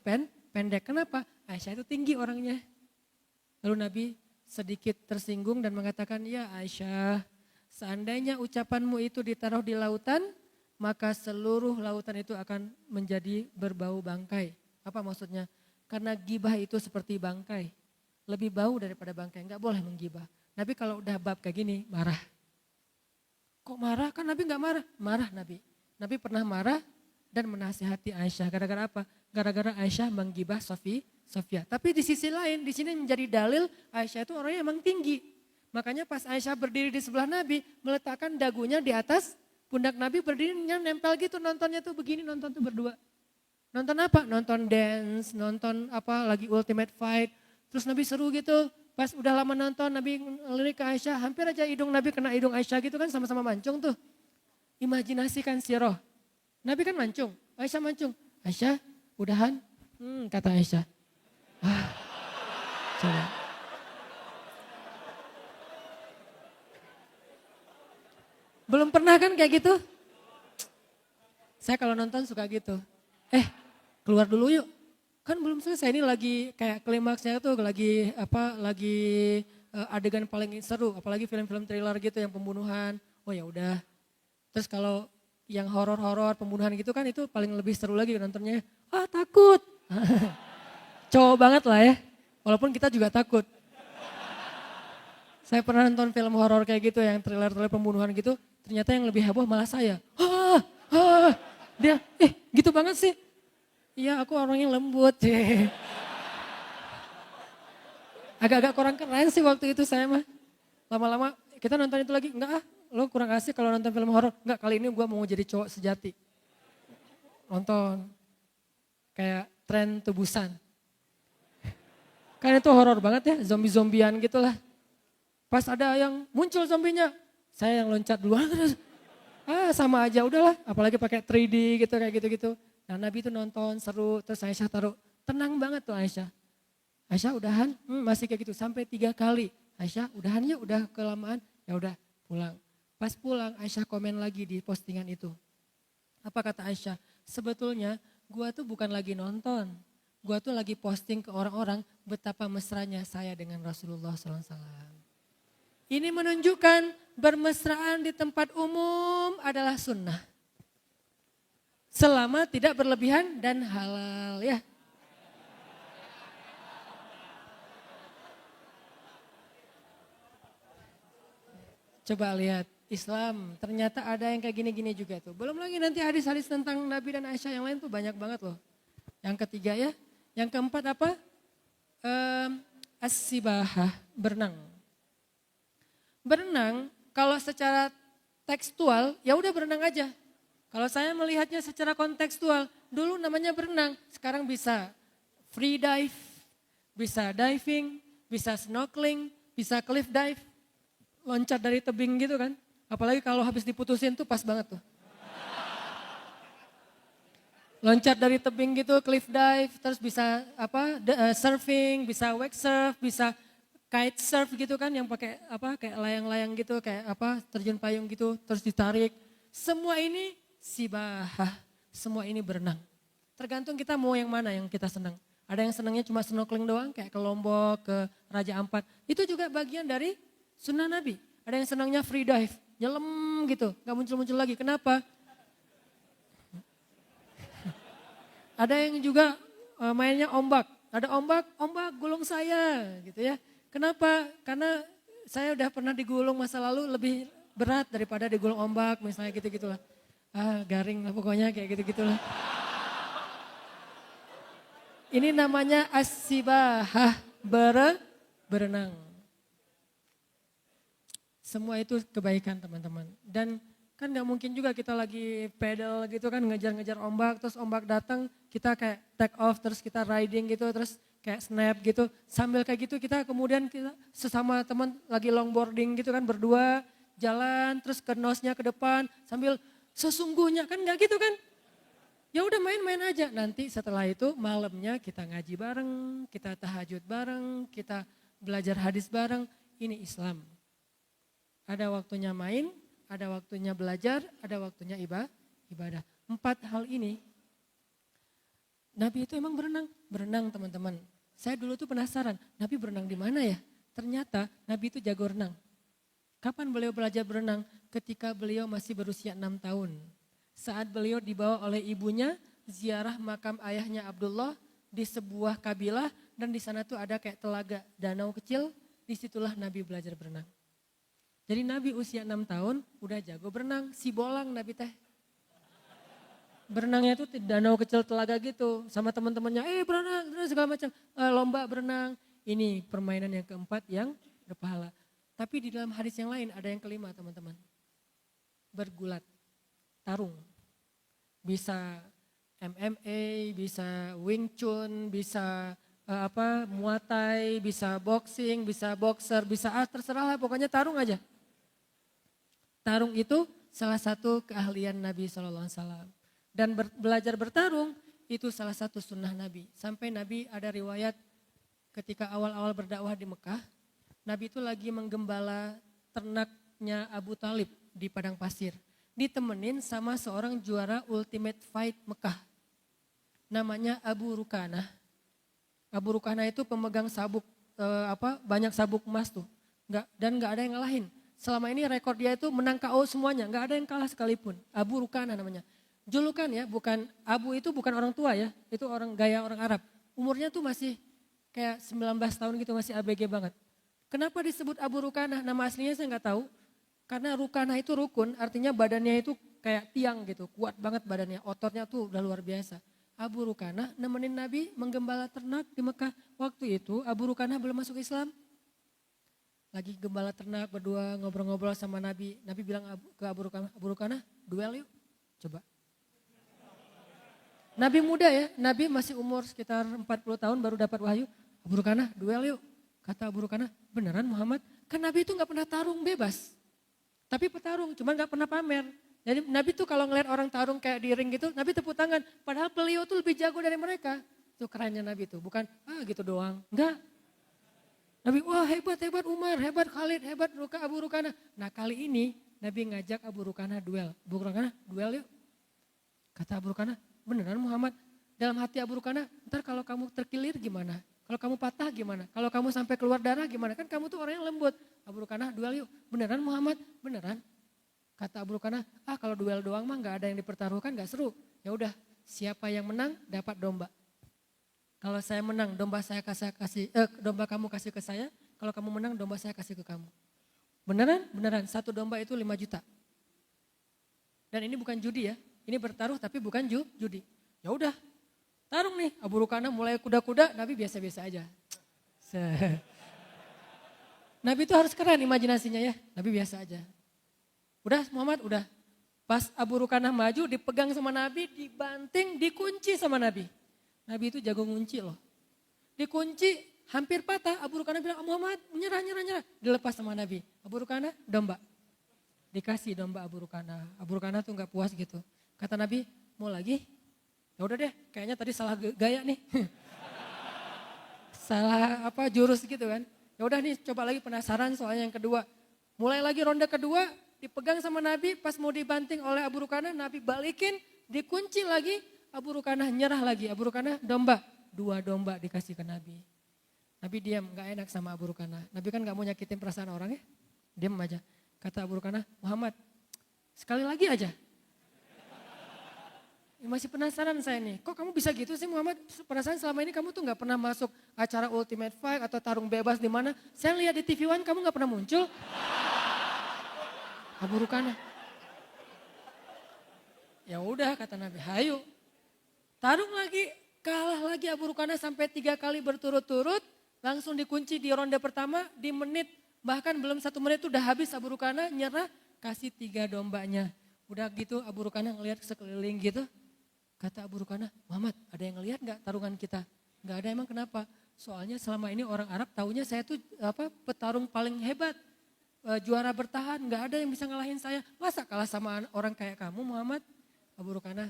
pendek. Kenapa? Aisyah itu tinggi orangnya. Lalu Nabi sedikit tersinggung dan mengatakan, ya Aisyah, seandainya ucapanmu itu ditaruh di lautan, maka seluruh lautan itu akan menjadi berbau bangkai. Apa maksudnya? Karena gibah itu seperti bangkai. Lebih bau daripada bangkai, enggak boleh menggibah. Nabi kalau udah bab kayak gini, marah. Kok marah? Kan Nabi enggak marah. Marah Nabi. Nabi pernah marah dan menasihati Aisyah. Gara-gara apa? Gara-gara Aisyah menggibah Sofia. Tapi di sisi lain, di sini menjadi dalil Aisyah itu orangnya emang tinggi. Makanya pas Aisyah berdiri di sebelah Nabi, meletakkan dagunya di atas pundak Nabi, berdirinya nempel gitu, nontonnya tuh begini, nonton tuh berdua. Nonton apa? Nonton dance, nonton apa lagi Ultimate Fight. Terus Nabi seru gitu. Pas udah lama nonton, Nabi ngelirik ke Aisyah, hampir aja hidung Nabi kena hidung Aisyah gitu kan, sama-sama mancung tuh. Imajinasikan siroh. Nabi kan mancung, Aisyah mancung. Aisyah, udahan? Kata Aisyah. Coba. Belum pernah kan kayak gitu? Saya kalau nonton suka gitu. Keluar dulu yuk. Kan belum selesai, ini lagi kayak klimaksnya tuh lagi adegan paling seru, apalagi film-film thriller gitu yang pembunuhan. Oh ya udah. Terus kalau yang horor-horor pembunuhan gitu kan itu paling lebih seru lagi nontonnya. Takut. Cowok banget lah ya. Walaupun kita juga takut. Saya pernah nonton film horor kayak gitu yang thriller-thriller pembunuhan gitu. Ternyata yang lebih heboh malah saya. Dia gitu banget sih. Iya aku orangnya lembut. Agak-agak kurang keren sih waktu itu saya mah. Lama-lama kita nonton itu lagi. Enggak lo kurang asik kalau nonton film horor. Enggak, kali ini gue mau jadi cowok sejati. Nonton. Kayak tren tebusan. Kan itu horor banget ya, zombie-zombian gitu lah. Pas ada yang muncul zombinya, saya yang loncat duluan. Sama aja udahlah, apalagi pakai 3D gitu kayak gitu-gitu. Nah Nabi itu nonton seru, terus Aisyah taruh, tenang banget tuh Aisyah. Aisyah udahan, masih kayak gitu sampai 3 kali. Aisyah udahan yuk, udah kelamaan, ya udah pulang. Pas pulang Aisyah komen lagi di postingan itu. Apa kata Aisyah? Sebetulnya gua tuh bukan lagi nonton. Gua tuh lagi posting ke orang-orang betapa mesranya saya dengan Rasulullah SAW. Ini menunjukkan bermesraan di tempat umum adalah sunnah. Selama tidak berlebihan dan halal ya. Coba lihat Islam ternyata ada yang kayak gini-gini juga tuh. Belum lagi nanti hadis-hadis tentang Nabi dan Aisyah yang lain tuh banyak banget loh. Yang ketiga ya. Yang keempat apa? As-sibahah, berenang. Berenang kalau secara tekstual ya udah berenang aja. Kalau saya melihatnya secara kontekstual, dulu namanya berenang, sekarang bisa free dive, bisa diving, bisa snorkeling, bisa cliff dive, loncat dari tebing gitu kan. Apalagi kalau habis diputusin tuh pas banget tuh. Loncat dari tebing gitu, cliff dive, terus bisa surfing, bisa wake surf, bisa kite surf gitu kan yang pakai kayak layang-layang gitu, kayak terjun payung gitu, terus ditarik. Semua ini sibahah, semua ini berenang. Tergantung kita mau yang mana yang kita senang. Ada yang senangnya cuma snorkeling doang, kayak ke Lombok, ke Raja Ampat. Itu juga bagian dari sunnah Nabi. Ada yang senangnya free dive, nyelam gitu, gak muncul-muncul lagi. Kenapa? Ada yang juga mainnya ombak. Ada ombak gulung saya gitu ya. Kenapa? Karena saya udah pernah digulung masa lalu lebih berat daripada digulung ombak misalnya gitu-gitulah. Garing lah pokoknya kayak gitu-gitulah. Ini namanya as-sibahah, berenang. Semua itu kebaikan teman-teman. Dan kan gak mungkin juga kita lagi pedal gitu kan ngejar-ngejar ombak. Terus ombak datang kita kayak take off terus kita riding gitu. Terus kayak snap gitu. Sambil kayak gitu kita kemudian kita sesama teman lagi longboarding gitu kan berdua. Jalan terus ke nosnya ke depan sambil sesungguhnya kan gak gitu kan. Ya udah main-main aja. Nanti setelah itu malamnya kita ngaji bareng, kita tahajud bareng, kita belajar hadis bareng. Ini Islam. Ada waktunya main, ada waktunya belajar, ada waktunya ibadah. 4 hal ini, Nabi itu emang berenang teman-teman. Saya dulu tuh penasaran, Nabi berenang di mana ya? Ternyata Nabi itu jago renang. Kapan beliau belajar berenang? Ketika beliau masih berusia 6 tahun. Saat beliau dibawa oleh ibunya ziarah makam ayahnya Abdullah di sebuah kabilah dan di sana tuh ada kayak telaga danau kecil, disitulah Nabi belajar berenang. Jadi Nabi usia 6 tahun udah jago berenang, si bolang Nabi teh. Berenangnya tuh di danau kecil telaga gitu sama teman-temannya, berenang segala macam, lomba berenang. Ini permainan yang keempat yang berpahala. Tapi di dalam hadis yang lain ada yang kelima teman-teman. Bergulat, tarung. Bisa MMA, bisa Wing Chun, bisa Muay Thai, bisa boxing, bisa boxer, bisa terserah lah pokoknya tarung aja. Tarung itu salah satu keahlian Nabi SAW. Dan belajar bertarung itu salah satu sunnah Nabi. Sampai Nabi ada riwayat ketika awal-awal berdakwah di Mekah. Nabi itu lagi menggembala ternaknya Abu Talib di padang pasir. Ditemenin sama seorang juara Ultimate Fight Mekah. Namanya Abu Rukanah. Abu Rukanah itu pemegang sabuk, banyak sabuk emas tuh. Dan gak ada yang ngalahin. Selama ini rekor dia itu menang KO semuanya, nggak ada yang kalah sekalipun. Abu Rukanah namanya. Julukan ya, bukan Abu itu bukan orang tua ya, itu gaya orang Arab. Umurnya tuh masih kayak 19 tahun gitu, masih ABG banget. Kenapa disebut Abu Rukanah? Nama aslinya saya nggak tahu. Karena Rukanah itu rukun, artinya badannya itu kayak tiang gitu, kuat banget badannya, ototnya tuh udah luar biasa. Abu Rukanah nemenin Nabi menggembala ternak di Mekah. Waktu itu Abu Rukanah belum masuk Islam. Lagi gembala ternak berdua ngobrol-ngobrol sama Nabi. Nabi bilang ke Abu Rukanah, duel yuk, coba. Nabi muda ya, Nabi masih umur sekitar 40 tahun baru dapat wahyu. Abu Rukanah, duel yuk. Kata Abu Rukanah, beneran Muhammad? Kan Nabi itu gak pernah tarung bebas. Tapi petarung, cuma gak pernah pamer. Jadi Nabi tuh kalau ngeliat orang tarung kayak di ring gitu, Nabi tepuk tangan. Padahal beliau tuh lebih jago dari mereka. Itu kerennya Nabi tuh, bukan gitu doang. Enggak. Nabi, wah hebat Umar, hebat Khalid, hebat Abu Rukanah. Nah kali ini Nabi ngajak Abu Rukanah duel. Abu Rukanah duel yuk. Kata Abu Rukanah, beneran Muhammad? Dalam hati Abu Rukanah, ntar kalau kamu terkilir gimana? Kalau kamu patah gimana? Kalau kamu sampai keluar darah gimana? Kan kamu tuh orang yang lembut. Abu Rukanah duel yuk. Beneran Muhammad? Beneran. Kata Abu Rukanah, kalau duel doang mah gak ada yang dipertaruhkan, gak seru. Ya udah, siapa yang menang dapat domba. Kalau saya menang, domba kamu kasih ke saya. Kalau kamu menang, domba saya kasih ke kamu. Beneran? Beneran. 1 domba itu 5 juta. Dan ini bukan judi ya. Ini bertaruh tapi bukan judi. Ya udah, tarung nih. Abu Rukanah mulai kuda-kuda, Nabi biasa-biasa aja. Nabi itu harus keren imajinasinya ya. Nabi biasa aja. Udah Muhammad, udah. Pas Abu Rukanah maju, dipegang sama Nabi, dibanting, dikunci sama Nabi. Nabi itu jago ngunci loh. Dikunci, hampir patah. Abu Rukanah bilang, Muhammad menyerah. Dilepas sama Nabi. Abu Rukanah, domba. Dikasih domba Abu Rukanah. Abu Rukanah tuh gak puas gitu. Kata Nabi, mau lagi? Ya udah deh, kayaknya tadi salah gaya nih. Salah jurus gitu kan. Ya udah nih, coba lagi penasaran soalnya yang kedua. Mulai lagi ronde kedua, dipegang sama Nabi, pas mau dibanting oleh Abu Rukanah, Nabi balikin, dikunci lagi, Abu Rukanah nyerah lagi. Abu Rukanah domba, 2 domba dikasih ke Nabi. Nabi diam, gak enak sama Abu Rukanah. Nabi kan gak mau nyakitin perasaan orang ya, diam aja. Kata Abu Rukanah, Muhammad sekali lagi aja. Masih penasaran saya nih, kok kamu bisa gitu sih Muhammad? Perasaan selama ini kamu tuh gak pernah masuk acara Ultimate Fight atau tarung bebas di mana? Saya lihat di TV One kamu gak pernah muncul. Abu Rukana. Ya udah kata Nabi, hayu. Tarung lagi, kalah lagi Abu Rukana sampai 3 kali berturut-turut. Langsung dikunci di ronde pertama di menit, bahkan belum 1 menit udah habis Abu Rukana nyerah, kasih 3 dombanya. Udah gitu Abu Rukana ngelihat sekeliling gitu. Kata Abu Rukana, Muhammad ada yang ngelihat gak tarungan kita? Gak ada, emang kenapa? Soalnya selama ini orang Arab taunya saya tuh petarung paling hebat. Juara bertahan, gak ada yang bisa ngalahin saya. Masa kalah sama orang kayak kamu Muhammad? Abu Rukana,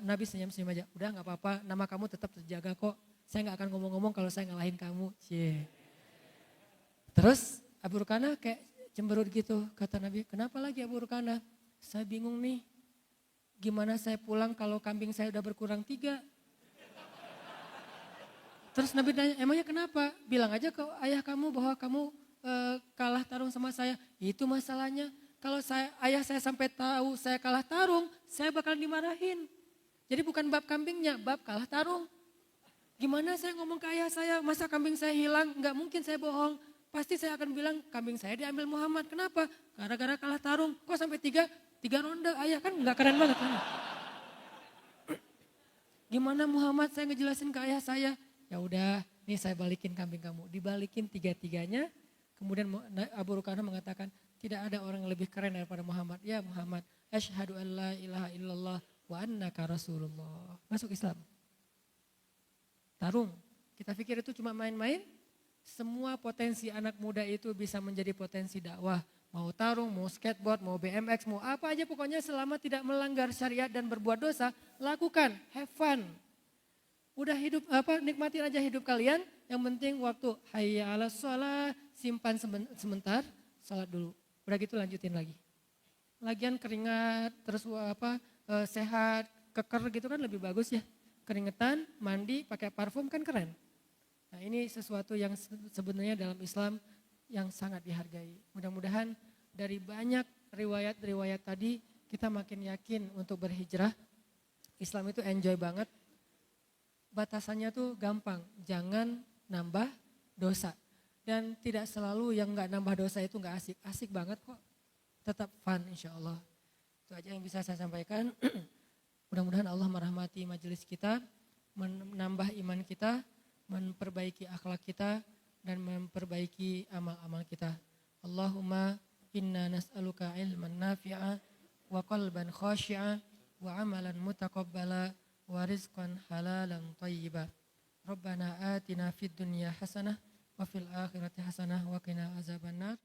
Nabi senyum-senyum aja. Udah gak apa-apa, nama kamu tetap terjaga kok. Saya gak akan ngomong-ngomong kalau saya ngalahin kamu. Cie. Terus Abu Rukana kayak cemberut gitu. Kata Nabi, kenapa lagi Abu Rukana? Saya bingung nih. Gimana saya pulang kalau kambing saya udah berkurang 3? Terus Nabi nanya, emangnya kenapa? Bilang aja ke ayah kamu bahwa kamu kalah tarung sama saya. Itu masalahnya. Kalau ayah saya sampai tahu saya kalah tarung, saya bakal dimarahin. Jadi bukan bab kambingnya, bab kalah tarung. Gimana saya ngomong ke ayah saya, masa kambing saya hilang? Enggak mungkin saya bohong. Pasti saya akan bilang kambing saya diambil Muhammad. Kenapa? Gara-gara kalah tarung. Kok sampai 3 ronde, ayah kan gak keren banget kan? Gimana Muhammad saya ngejelasin ke ayah saya? Ya udah, nih saya balikin kambing kamu. Dibalikin 3-tiganya, kemudian Abu Rukana mengatakan, tidak ada orang yang lebih keren daripada Muhammad. Ya Muhammad, asyhadu an la ilaha illallah wa annaka rasulullah. Masuk Islam. Tarung, kita pikir itu cuma main-main? Semua potensi anak muda itu bisa menjadi potensi dakwah. Mau tarung, mau skateboard, mau BMX, mau apa aja pokoknya selama tidak melanggar syariat dan berbuat dosa, lakukan, have fun. Udah hidup nikmatin aja hidup kalian, yang penting waktu hayya 'alas shalah simpan sebentar, salat dulu. Udah gitu lanjutin lagi. Lagian keringat terus sehat, keker gitu kan lebih bagus ya. Keringetan, mandi, pakai parfum kan keren. Nah, ini sesuatu yang sebenarnya dalam Islam yang sangat dihargai. Mudah-mudahan dari banyak riwayat-riwayat tadi kita makin yakin untuk berhijrah. Islam itu enjoy banget. Batasannya tuh gampang, jangan nambah dosa. Dan tidak selalu yang gak nambah dosa itu gak asik. Asik banget kok, tetap fun insya Allah. Itu aja yang bisa saya sampaikan. Mudah-mudahan Allah merahmati majelis kita, menambah iman kita, memperbaiki akhlak kita, dan memperbaiki amal-amal kita. Allahumma inna nas'aluka ilman nafi'a wa qalban khashi'a wa amalan mutaqabbala wa rizqan halalan tayyiba. Rabbana atina fid dunya hasanah wa fil akhirati hasanah wa qina azabannar.